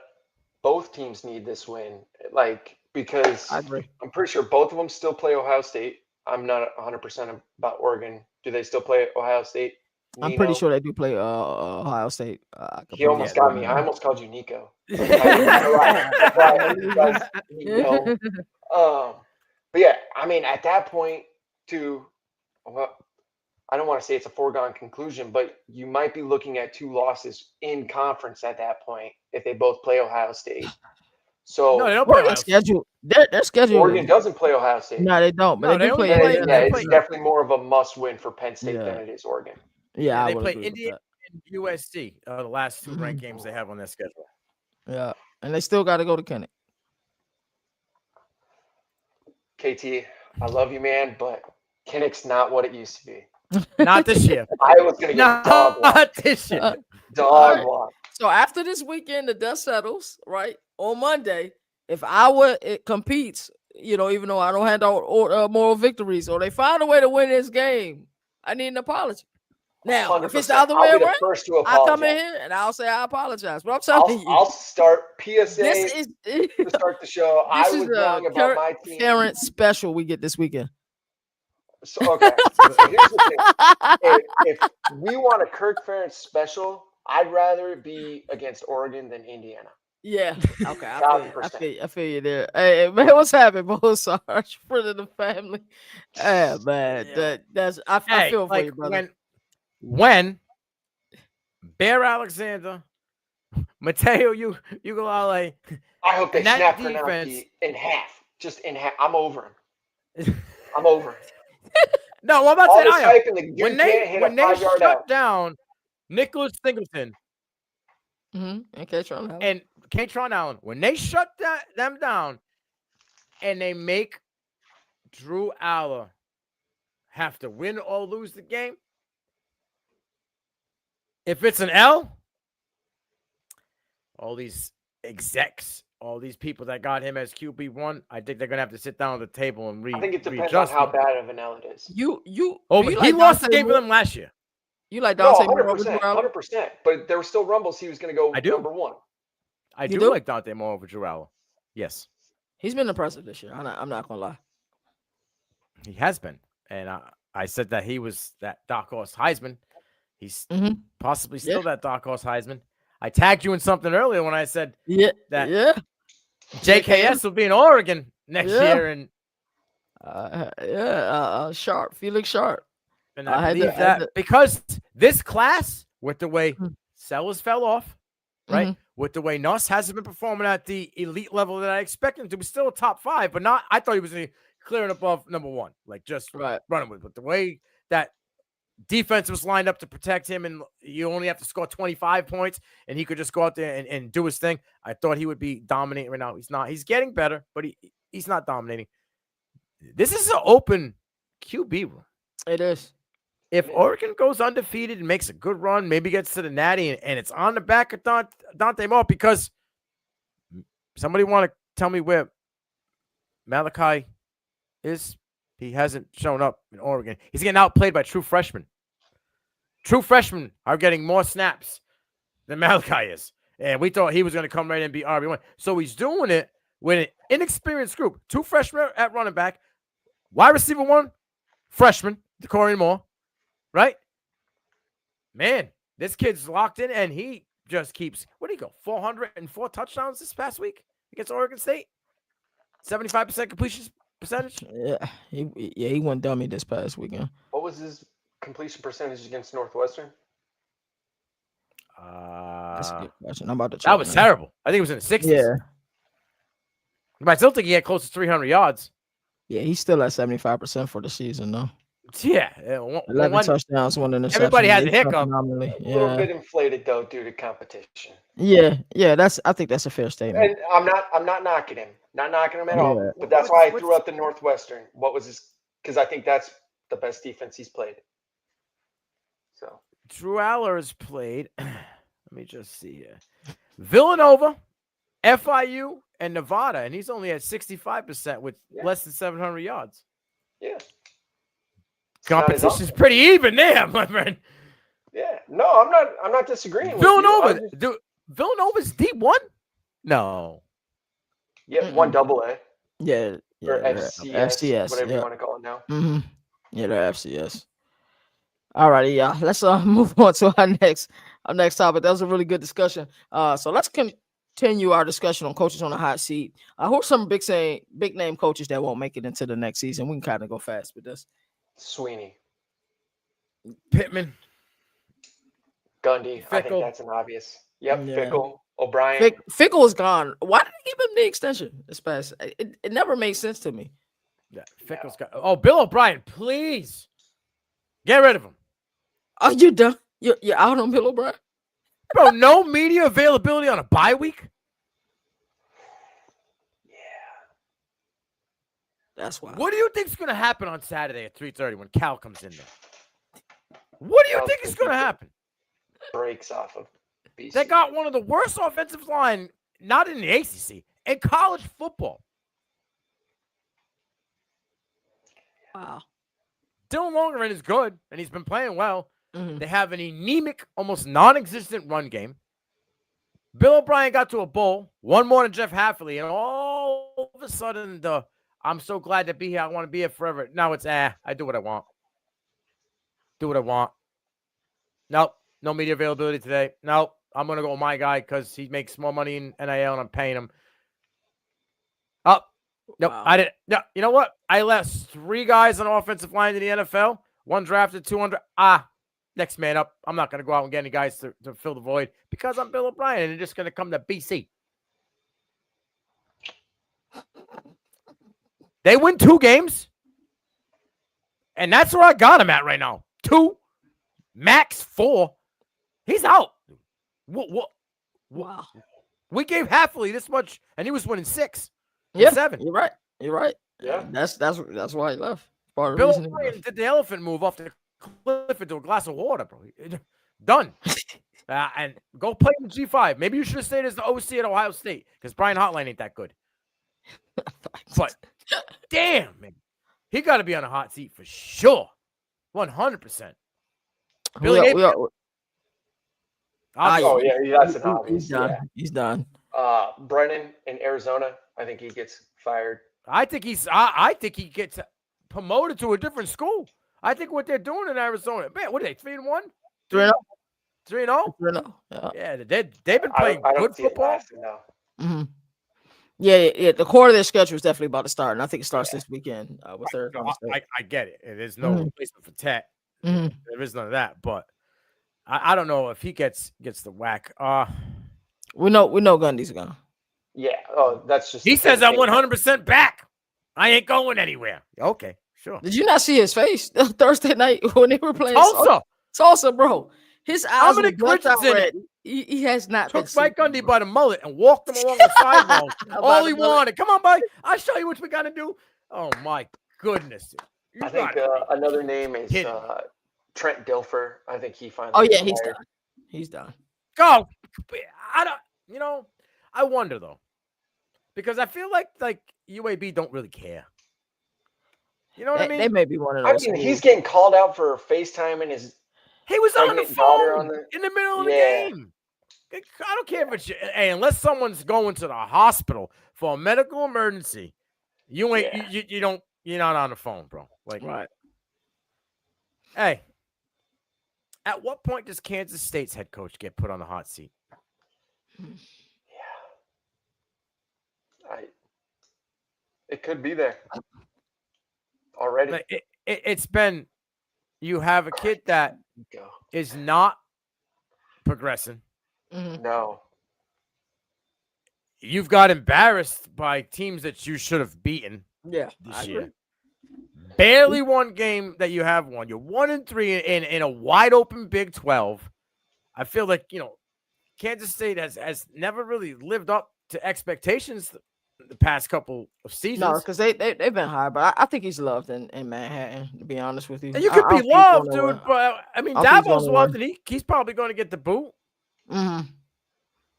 both teams need this win, because I agree. I'm pretty sure both of them still play Ohio State. I'm not 100% about Oregon. Do they still play Ohio State? I'm pretty sure they do play Ohio State. He almost got me. I almost called you Nico. But yeah, I mean, at that point, I don't want to say it's a foregone conclusion, but you might be looking at 2 losses in conference at that point if they both play Ohio State. So no, they don't play Ohio State. Their schedule. Oregon doesn't play Ohio State. No, they don't. But they do play. It's definitely more of a must-win for Penn State than it is Oregon. Yeah, they play Indiana and USC, the last 2 ranked games they have on their schedule. Yeah, and they still got to go to Kenny. KT, I love you, man, but Kinnick's not what it used to be. Not this year. I was going to get dog walk. Not this year. Dog walk. So after this weekend, the dust settles, right? On Monday, if Iowa competes, even though I don't hand out moral victories, or they find a way to win this game, I need an apology. Now, 100%. if it's the other way around, I come in here and I'll say I apologize. But I'm telling you, I'll start PSA to start the show. I was wrong about my team. Parent special we get this weekend. So, okay. So here's the thing. If we want a Kirk Ferentz special, I'd rather it be against Oregon than Indiana. Yeah. Okay. I feel you there. Hey, man, what's happening, Beau Sarge? Friend of the family. Hey, man. Yeah. I feel for you, brother. When Bear Alexander, Mateo Ugalale, I hope they snap Fernando in half. Just in half. I'm over him. I'm over him. No, I'm not saying when they shut down Nicholas Singleton and Katron Allen, when they shut them down and they make Drew Allar have to win or lose the game, if it's an L, all these execs, all these people that got him as QB1, I think they're gonna have to sit down at the table and I think it depends on how bad of an L it is. He lost the game for them last year. You like Dante Moore? 100%. But there were still rumbles. He was going to go number 1. I do like Dante Moore over Drew Allar. Yes, he's been impressive this year. I'm not gonna lie. He has been, and I said that he was that dark horse Heisman. He's possibly still that dark horse Heisman. I tagged you in something earlier when I said that JKS will be in Oregon next year, and Sharp, Felix Sharp. And I believe that because this class, with the way Sellers fell off, right, with the way Nuss hasn't been performing at the elite level that I expected him to, be still a top 5, but not. I thought he was clearing above number 1, like just running with. But the way that defense was lined up to protect him, and you only have to score 25 points, and he could just go out there and do his thing. I thought he would be dominating right now. He's not. He's getting better, but he's not dominating. This is an open QB room. It is. If Oregon goes undefeated and makes a good run, maybe gets to the Natty, and it's on the back of Dante Moore, because somebody want to tell me where Malachi is? He hasn't shown up in Oregon. He's getting outplayed by true freshmen. True freshmen are getting more snaps than Malachi is. And we thought he was going to come right in and be RB1. So he's doing it with an inexperienced group. 2 freshmen at running back. Wide receiver 1, freshman, Corey Moore. Right? Man, this kid's locked in, and he just keeps, what did he go, 404 touchdowns this past week against Oregon State? 75% completion percentage? Yeah, he went dummy this past weekend. What was his completion percentage against Northwestern? That's a good question. I'm about to check. That was terrible. I think it was in the 60s. Yeah. But I still think he had close to 300 yards. Yeah, he's still at 75% for the season, though. Yeah. 11 touchdowns, 1 interception. Everybody has a hiccup. A little bit inflated though due to competition. Yeah. I think that's a fair statement. And I'm not knocking him. Not knocking him at all. But that's why I threw out the Northwestern. What was his? Because I think that's the best defense he's played. So Drew Allar has played. Let me just see here. Villanova, FIU, and Nevada, and he's only at 65% with less than 700 yards. Yeah. Competition's pretty even there, my friend. Yeah. No, I'm not disagreeing. Villanova, Villanova's D1? No. Yeah, 1 AA. Yeah. Or FCS, whatever you want to call it now. Mm-hmm. Yeah, they're FCS. All righty, yeah. Let's move on to our next topic. That was a really good discussion. So let's continue our discussion on coaches on the hot seat. Who are some big name coaches that won't make it into the next season? We can kind of go fast with this. Sweeney, Pittman, Gundy. Fickle. I think that's an obvious. Yep, Yeah. Fickle, O'Brien. Fickle is gone. Why did they give him the extension this past? It never made sense to me. Yeah, Fickle's got. Oh, Bill O'Brien, please get rid of him. Are you done? You're out on Bill O'Brien? Bro, no media availability on a bye week? Yeah. That's why. What do you think is going to happen on Saturday at 3:30 when Cal comes in there? What do you think is going to happen? Breaks off of BC. They got one of the worst offensive line, not in the ACC, in college football. Wow. Dylan Longerin is good, and he's been playing well. Mm-hmm. They have an anemic, almost non-existent run game. Bill O'Brien got to a bowl, one more than Jeff Hafley, and all of a sudden, I'm so glad to be here. I want to be here forever. Now it's, I do what I want. Do what I want. Nope. No media availability today. Nope. I'm going to go with my guy because he makes more money in NIL and I'm paying him. Oh, nope. Wow. I didn't. No, you know what? I left 3 guys on offensive line in the NFL. 1 drafted 200. Next man up. I'm not going to go out and get any guys to fill the void because I'm Bill O'Brien and they're just going to come to BC. They win 2 games. And that's where I got him at right now. 2, max 4. He's out. What? Wow. We gave Hafley this much, and he was winning 6. Yeah, 7. You're right. Yeah. That's why he left. Part of the Bill reason he O'Brien left. did the elephant move off the cliff into a glass of water, bro. Done. And go play in the G5. Maybe you should have stayed as the OC at Ohio State because Brian Hotline ain't that good. But damn, man, he got to be on a hot seat for sure, 100%. Billy Oh yeah, that's an obvious. He's done. Yeah. He's done. Brennan in Arizona, I think he gets fired. I think he gets promoted to a different school. I think what they're doing in Arizona, man, what are they, 3-1? 3-0. 3-0? 3-0. Yeah, they've been playing good football. Mm-hmm. Yeah. The core of their schedule is definitely about to start, and I think it starts this weekend with their. I get it. There's no replacement for Tet. Mm-hmm. There is none of that, but I don't know if he gets the whack. We know Gundy's gone. Yeah. Oh, that's just. He says I'm 100% back. I ain't going anywhere. Okay, sure. Did you not see his face Thursday night when they were playing Tulsa, bro? His eyes were glitches out in red. He has not took Mike Gundy by the mullet and walked him along the sidewalk. All he wanted. Come on, Mike. I'll show you what we got to do. Oh, my goodness. I think another name is Trent Dilfer. I think he finally. Oh, yeah, he's done. He's done. Go. I wonder, though. Because I feel like UAB don't really care. You know what I mean? They may be one of those. I mean, he's getting called out for FaceTime and his. He was on the phone in the middle of the game. I don't care if it's hey, unless someone's going to the hospital for a medical emergency, you ain't you don't you're not on the phone, bro. Like, Right. Hey, at what point does Kansas State's head coach get put on the hot seat? Yeah. It could be there already. Like, it's been, you have a kid that is not progressing. No. You've got embarrassed by teams that you should have beaten this year. Barely one game that you have won. You're 1-3 in a wide open Big 12. I feel like, Kansas State has never really lived up to expectations the past couple of seasons. No, because they've been high, but I think he's loved in Manhattan, to be honest with you. And you could be loved, dude, but I mean, Dabo's loved, and he's probably going to get the boot. Mm-hmm.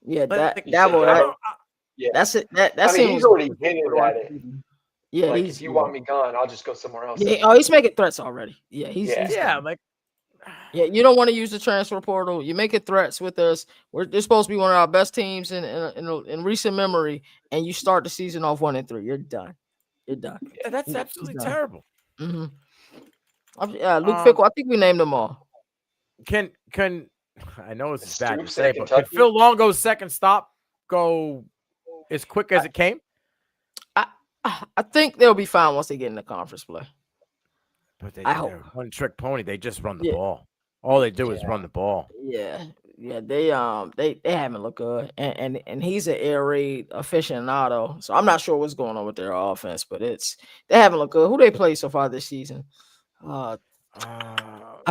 Yeah, Dabo. That's it. He's already hinted at it. Yeah, like, if you want me gone, I'll just go somewhere else. Yeah, he's making threats already. Yeah, he's you don't want to use the transfer portal. You're making threats with us. They're supposed to be one of our best teams in recent memory, and you start the season off 1-3. You're done. You're done. Yeah, that's absolutely terrible. Mm-hmm. Luke Fickle. I think we named them all. Can I know it's bad to say, but could Phil Longo's second stop go as quick as it came? I think they'll be fine once they get in the conference play. But they're one trick pony. They just run the ball. All they do is run the ball. Yeah. They haven't looked good, and he's an air raid aficionado. So I'm not sure what's going on with their offense, but they haven't looked good. Who they play so far this season? I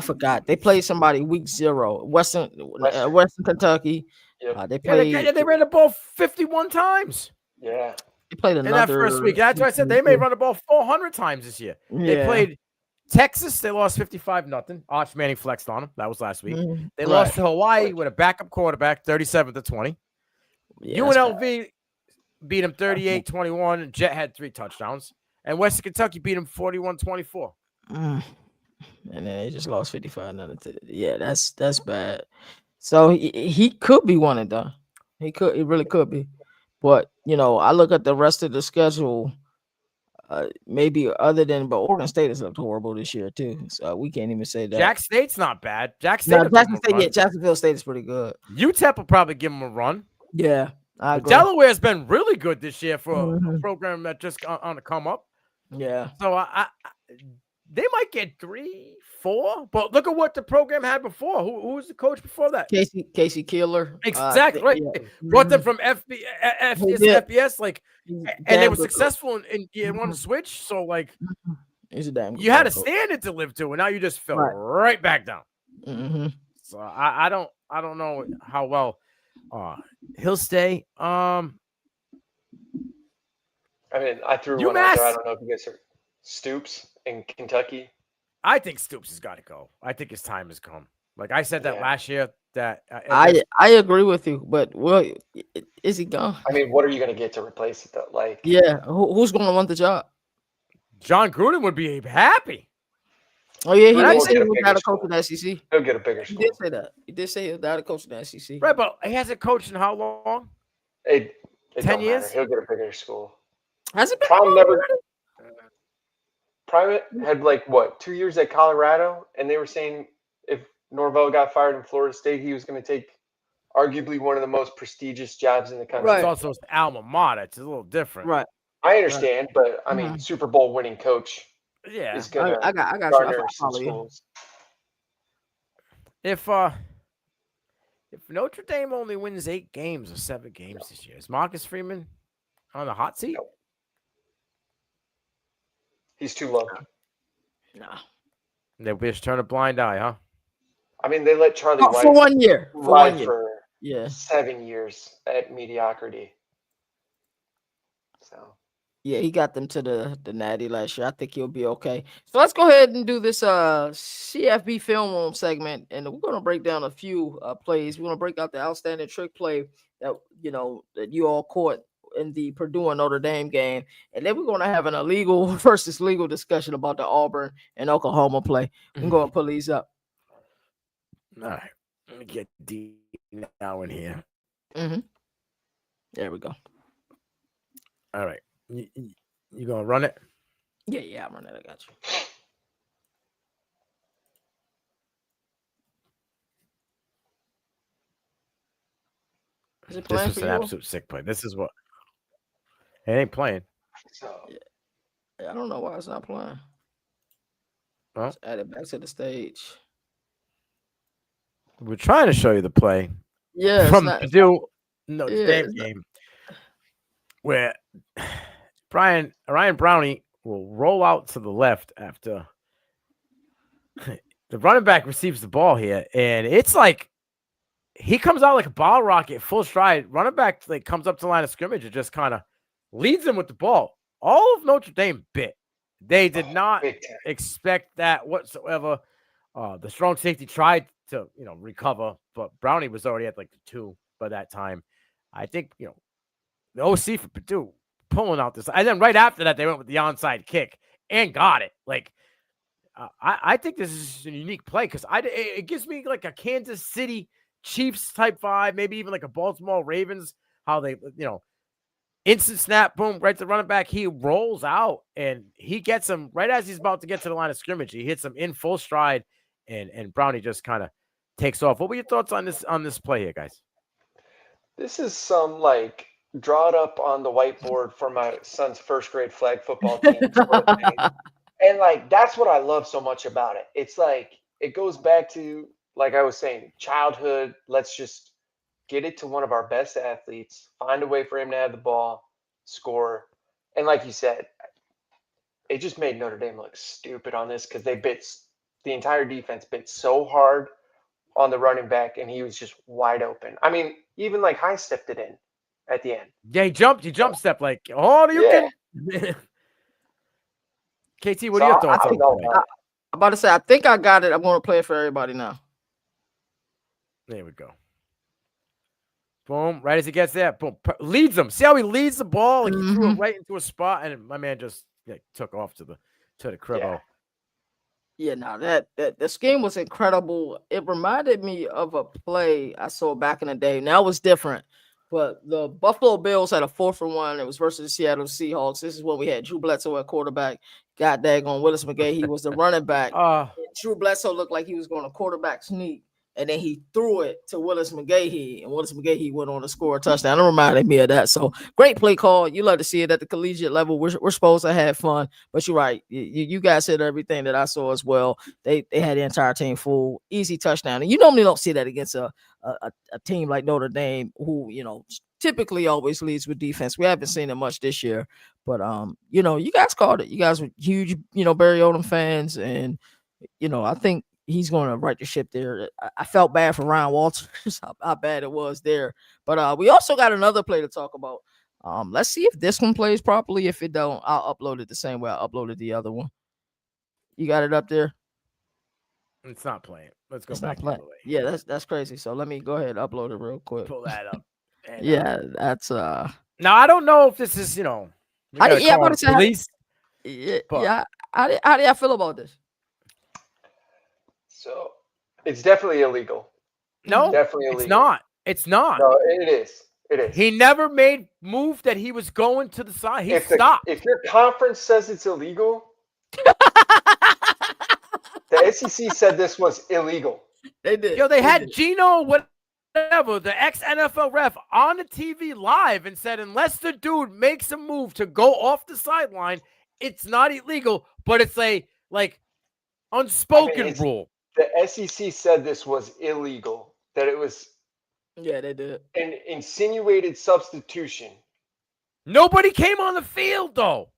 forgot. They played somebody week 0, Western Kentucky. Yep. They ran the ball 51 times. Yeah. They played in that first week. That's why I said they may run the ball 400 times this year. Yeah. They played Texas. They lost 55-0. Arch Manning flexed on them. That was last week. They lost to Hawaii with a backup quarterback, 37-20. UNLV beat them 38-21. Jet had 3 touchdowns. And Western Kentucky beat them 41-24. And then they just lost 55-0. Yeah, that's bad. So he could be one and done. He really could be. But, I look at the rest of the schedule, maybe but Oregon State has looked horrible this year, too. So we can't even say that. Jack State's not bad. Jacksonville State is pretty good. UTEP will probably give them a run. Yeah, I agree. Delaware's been really good this year for a program that just on the come up. Yeah. So they might get 3, 4, but look at what the program had before. Who was the coach before that? Casey Keeler. Exactly right. Brought them from FBS, and they were successful in one switch. So he's a damn good you had a standard to live to, and now you just fell right back down. Mm-hmm. So I don't know how well he'll stay. I mean, I threw UMass. One out there. I don't know if you guys heard Stoops in Kentucky. I think Stoops has got to go. I think his time has come. Like I said that last year. That I agree with you, but is he gone? I mean, what are you going to get to replace it though? Who's going to want the job? John Gruden would be happy. Oh yeah, he did say he was not a coach in the SEC. He'll get a bigger school. He did say that. He did say he was not a coach in the SEC. Right, but he hasn't coached in how long? 10 years. He'll get a bigger school. Has it been? Private had 2 years at Colorado, and they were saying if Norvell got fired in Florida State, he was going to take arguably one of the most prestigious jobs in the country. Right. It's also his alma mater. It's a little different. Right. I understand, but I mean, Super Bowl winning coach. Yeah, is going to I got you. If Notre Dame only wins 8 games or 7 games this year, is Marcus Freeman on the hot seat? No. He's too low. No. They just turn a blind eye, huh? I mean, they let Charlie White for 1 year. For 7 years at mediocrity. So. Yeah, he got them to the Natty last year. I think he'll be okay. So let's go ahead and do this CFB film room segment, and we're going to break down a few plays. We're going to break out the outstanding trick play that you all caught in the Purdue and Notre Dame game, and then we're going to have an illegal versus legal discussion about the Auburn and Oklahoma play. I'm going to pull these up. All right, let me get D now in here. Mm-hmm. There we go. All right. You going to run it? Yeah, I'm running it. I got you. Is it playing This was for an you? absolute sick play. This is what. It ain't playing. So I don't know why it's not playing. Well, Let's add it back to the stage. we're trying to show you the play Yeah, from Purdue Notre yeah, Dame it's not- game where Ryan Brownie will roll out to the left after the running back receives the ball here, and it's like he comes out like a ball rocket, full stride. Running back like comes up to the line of scrimmage and just kind of leads him with the ball. All of Notre Dame bit. They did not expect that whatsoever. The strong safety tried to, recover, but Brownie was already at like the 2 by that time. I think, the OC for Purdue pulling out this. And then right after that, they went with the onside kick and got it. Like, I think this is a unique play because it gives me like a Kansas City Chiefs type vibe, maybe even like a Baltimore Ravens, how they, instant snap, boom, right to the running back. He rolls out and he gets him right as he's about to get to the line of scrimmage. He hits him in full stride, and Brownie just kind of takes off. What were your thoughts on this play here, guys? This is some like draw it up on the whiteboard for my son's first grade flag football team sort of thing. And like that's what I love so much about it. It's like it goes back to, like I was saying, childhood. Let's just get it to one of our best athletes, find a way for him to have the ball, score. And like you said, it just made Notre Dame look stupid on this because the entire defense bit so hard on the running back, and he was just wide open. I mean, even like high stepped it in at the end. Yeah, he jump step like, oh, you can. KT, what are your thoughts on that? I'm about to say, I think I got it. I'm going to play it for everybody now. There we go. Boom. Right as he gets there, boom. Leads him. See how he leads the ball? Like he threw it right into a spot, and my man just took off to the cribbo. Yeah, no, that the scheme was incredible. It reminded me of a play I saw back in the day. Now it was different, but the Buffalo Bills had a 4th and 1. It was versus the Seattle Seahawks. This is when we had Drew Bledsoe at quarterback. God daggone Willis McGahee. He was the running back. Drew Bledsoe looked like he was going to quarterback sneak. And then he threw it to Willis McGahee, and Willis McGahee went on to score a touchdown. It reminded me of that. So great play call. You love to see it at the collegiate level. We're supposed to have fun, but you're right. You guys said everything that I saw as well. They had the entire team full, easy touchdown, and you normally don't see that against a team like Notre Dame, who typically always leads with defense. We haven't seen it much this year, but you guys called it. You guys were huge, Barry Odom fans, and I think he's going to right the ship there. I felt bad for Ryan Walters, how bad it was there. But we also got another play to talk about. Let's see if this one plays properly. If it don't, I'll upload it the same way I uploaded the other one. You got it up there? It's not playing. Let's go it's back. Yeah, that's crazy. So let me go ahead and upload it real quick. Pull that up. And, yeah, that's Now I don't know if this is how do y'all feel about this? So it's definitely illegal. No, definitely illegal. It's not. It's not. No, it is. It is. He never made move that he was going to the side. He stopped. If your conference says it's illegal, the SEC said this was illegal. They did. They had Gino, whatever, the ex-NFL ref, on the TV live and said, unless the dude makes a move to go off the sideline, it's not illegal, but it's a unspoken rule. The SEC said this was illegal, that it was they did an insinuated substitution. Nobody came on the field, though.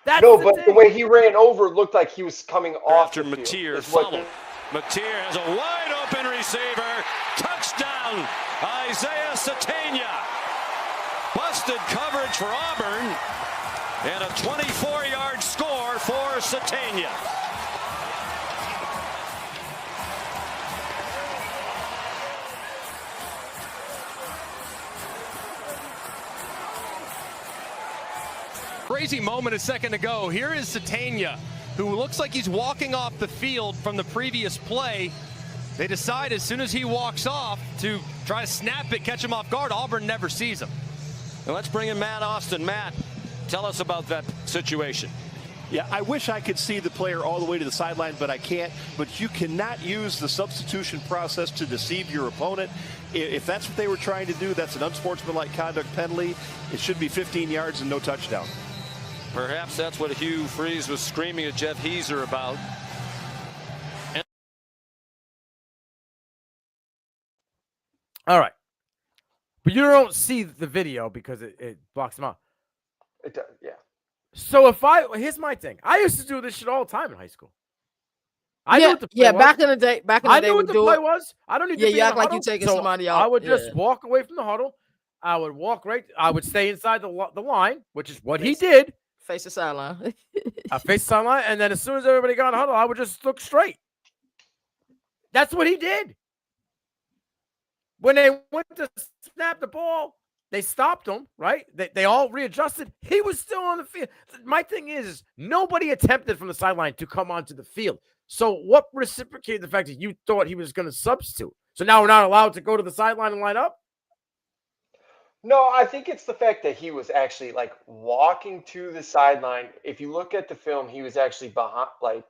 But the way he ran over looked like he was coming off the field. Mateer followed. Mateer has a wide open receiver. Touchdown, Isaiah Satania. Busted coverage for Auburn. And a 24-yard score for Satania. Crazy moment a second ago. Here is Satania, who looks like he's walking off the field from the previous play. They decide as soon as he walks off to try to snap it, catch him off guard. Auburn never sees him. And let's bring in Matt Austin. Matt, tell us about that situation. Yeah, I wish I could see the player all the way to the sideline, but I can't. But you cannot use the substitution process to deceive your opponent. If that's what they were trying to do, that's an unsportsmanlike conduct penalty. It should be 15 yards and no touchdown. Perhaps that's what Hugh Freeze was screaming at Jeff Heeser about. All right. But you don't see the video because it blocks them out. It does, yeah. So here's my thing. I used to do this shit all the time in high school. I knew what the play was. back in the day, I knew what the play was. I don't need to be you in act the like huddle. you taking So somebody out. I would just walk away from the huddle. I would walk right. I would stay inside the line, which is what he did. Face the sideline. I faced the sideline, and then as soon as everybody got in the huddle, I would just look straight. That's what he did. When they went to snap the ball, they stopped him, right? They all readjusted. He was still on the field. My thing is nobody attempted from the sideline to come onto the field. So what reciprocated the fact that you thought he was going to substitute? So now we're not allowed to go to the sideline and line up? No, I think it's the fact that he was actually like walking to the sideline. If you look at the film, he was actually behind, like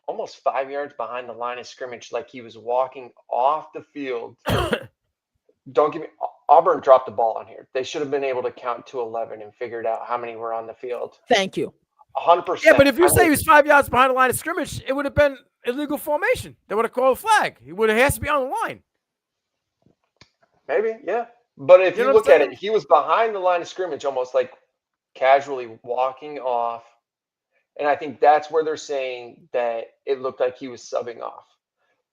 almost 5 yards behind the line of scrimmage, like he was walking off the field. Don't give me Auburn dropped the ball on here. They should have been able to count to 11 and figured out how many were on the field. Thank you. 100%. Yeah, but if you say he was 5 yards behind the line of scrimmage, it would have been illegal formation. They would have called a flag. He would have has to be on the line. Maybe, yeah. But if You you, know look what I'm at it, he was behind the line of scrimmage, almost like casually walking off. And I think that's where they're saying that it looked like he was subbing off.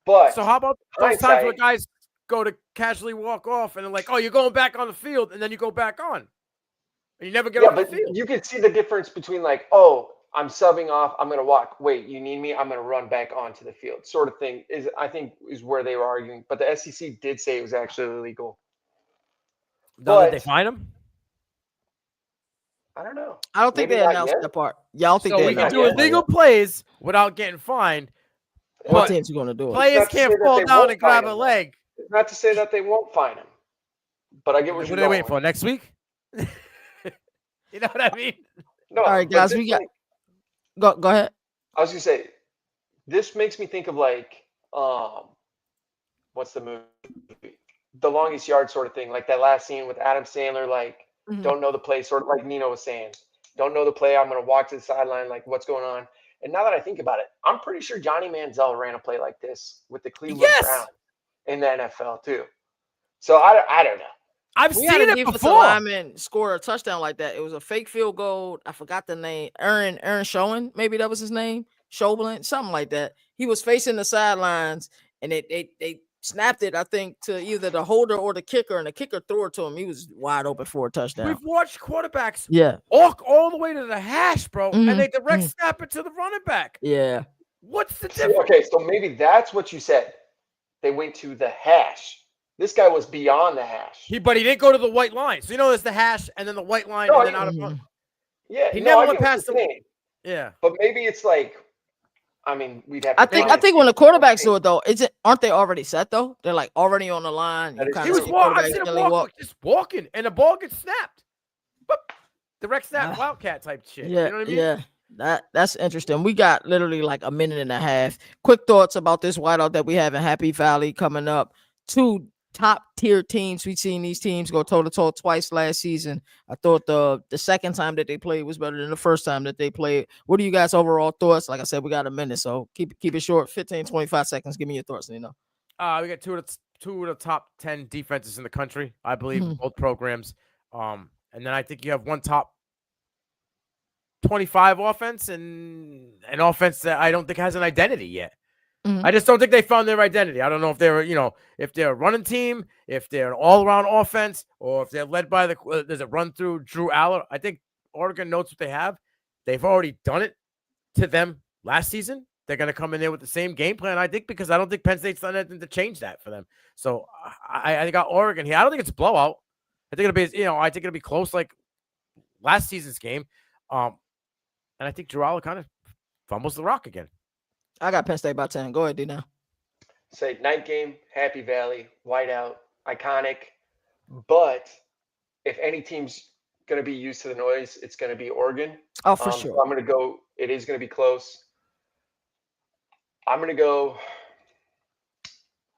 But So how about those times where hindsight- guys go to casually walk off and they're like, oh, you're going back on the field, and then you go back on. And you never get yeah, off the but field. you can see the difference between like, oh, I'm subbing off, I'm going to walk. Wait, you need me? I'm going to run back onto the field. Sort of thing is, I think, is where they were arguing. But the SEC did say it was actually illegal. Now, did but- they find him? I don't know. I don't think Maybe they not announced yet. that part. Y'all think So they we can announced do Yeah. that part illegal yet. plays without getting fined. What But teams are going to do it? players Not to can't say that fall they down won't and grab fine a him. leg. Not to say that they won't fine him. But I get what What you're are they waiting going for? Next week? You know what I mean? No, All right, but guys, this we got- like- Go ahead. I was gonna say, this makes me think of like, what's the movie? The Longest Yard sort of thing, like that last scene with Adam Sandler, like Mhm. don't know the play, sort of like Nino was saying, don't know the play. I'm gonna walk to the sideline, like what's going on. And now that I think about it, I'm pretty sure Johnny Manziel ran a play like this with the Cleveland Yes! Browns in the NFL too. So I don't know. I've We had seen a it defensive before. lineman score a touchdown like that. It was a fake field goal. I forgot the name. Aaron Schoen, maybe that was his name. Schoblin, something like that. He was facing the sidelines, and they snapped it, I think, to either the holder or the kicker, and the kicker threw it to him. He was wide open for a touchdown. We've watched quarterbacks Yeah, walk all the way to the hash, bro, Mhm, and they direct mhm. snap it to the running back. yeah. What's the See, difference? okay, so maybe that's what you said. They went to the hash. This guy was beyond the hash. But he didn't go to the white line. So you know there's the hash and then the white line No, and then I- out of Mhm. Yeah, He no, never I went get what past you're the- saying. Yeah. But maybe it's like, I mean, we'd have. I to think find when the it. quarterbacks do it though, aren't they already set though? They're like already on the line. That You is kind He of true. was see walking. I've quarterbacks seen him generally walk, just walking, and the ball gets snapped. Boop. Direct snap, wildcat type shit. Yeah, You know what I mean? yeah. That's interesting. We got literally like a minute and a half. Quick thoughts about this whiteout that we have in Happy Valley coming up. Two top tier teams. We've seen these teams go toe to toe twice last season. I thought the second time that they played was better than the first time that they played. What are you guys' overall thoughts? Like I said, we got a minute, so keep it short. 15, 25 seconds. Give me your thoughts, Nino. We got two of the top 10 defenses in the country, I believe, in Mhm. both programs. And then I think you have one top 25 offense and an offense that I don't think has an identity yet. Mhm. I just don't think they found their identity. I don't know if they're, if they're a running team, if they're an all-around offense, or if they're led by there's a run through Drew Allar. I think Oregon knows what they have. They've already done it to them last season. They're going to come in there with the same game plan, I think, because I don't think Penn State's done anything to change that for them. So I got Oregon here. I don't think it's a blowout. I think it'll be close like last season's game. And I think Drew Allar kind of fumbles the rock again. I got Penn State by 10. Go ahead, D now. say night game, Happy Valley, whiteout, iconic. But if any team's going to be used to the noise, it's going to be Oregon. Oh, for sure. So I'm going to go. It is going to be close. I'm going to go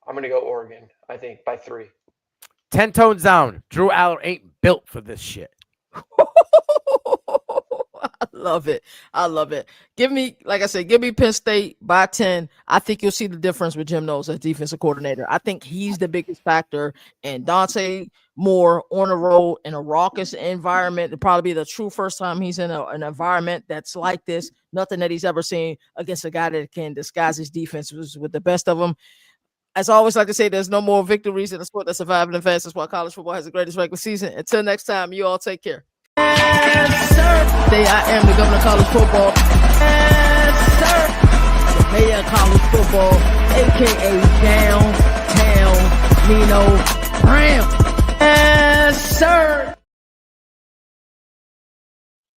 Oregon, I think, by 3. 10 tones down. Drew Allar ain't built for this shit. I love it. I love it. Give me Penn State by 10. I think you'll see the difference with Jim Knowles as defensive coordinator. I think he's the biggest factor. And Dante Moore on the road in a raucous environment. It'll probably be the true first time he's in an environment that's like this. Nothing that he's ever seen against a guy that can disguise his defenses with the best of them. As I always like to say, there's no more victories in a sport that's surviving the fastest while college football has the greatest regular season. Until next time, you all take care. Yes, sir. Today I am the governor of college football. Yes, sir. The mayor of college football, a.k.a. Downtown Nino Brown.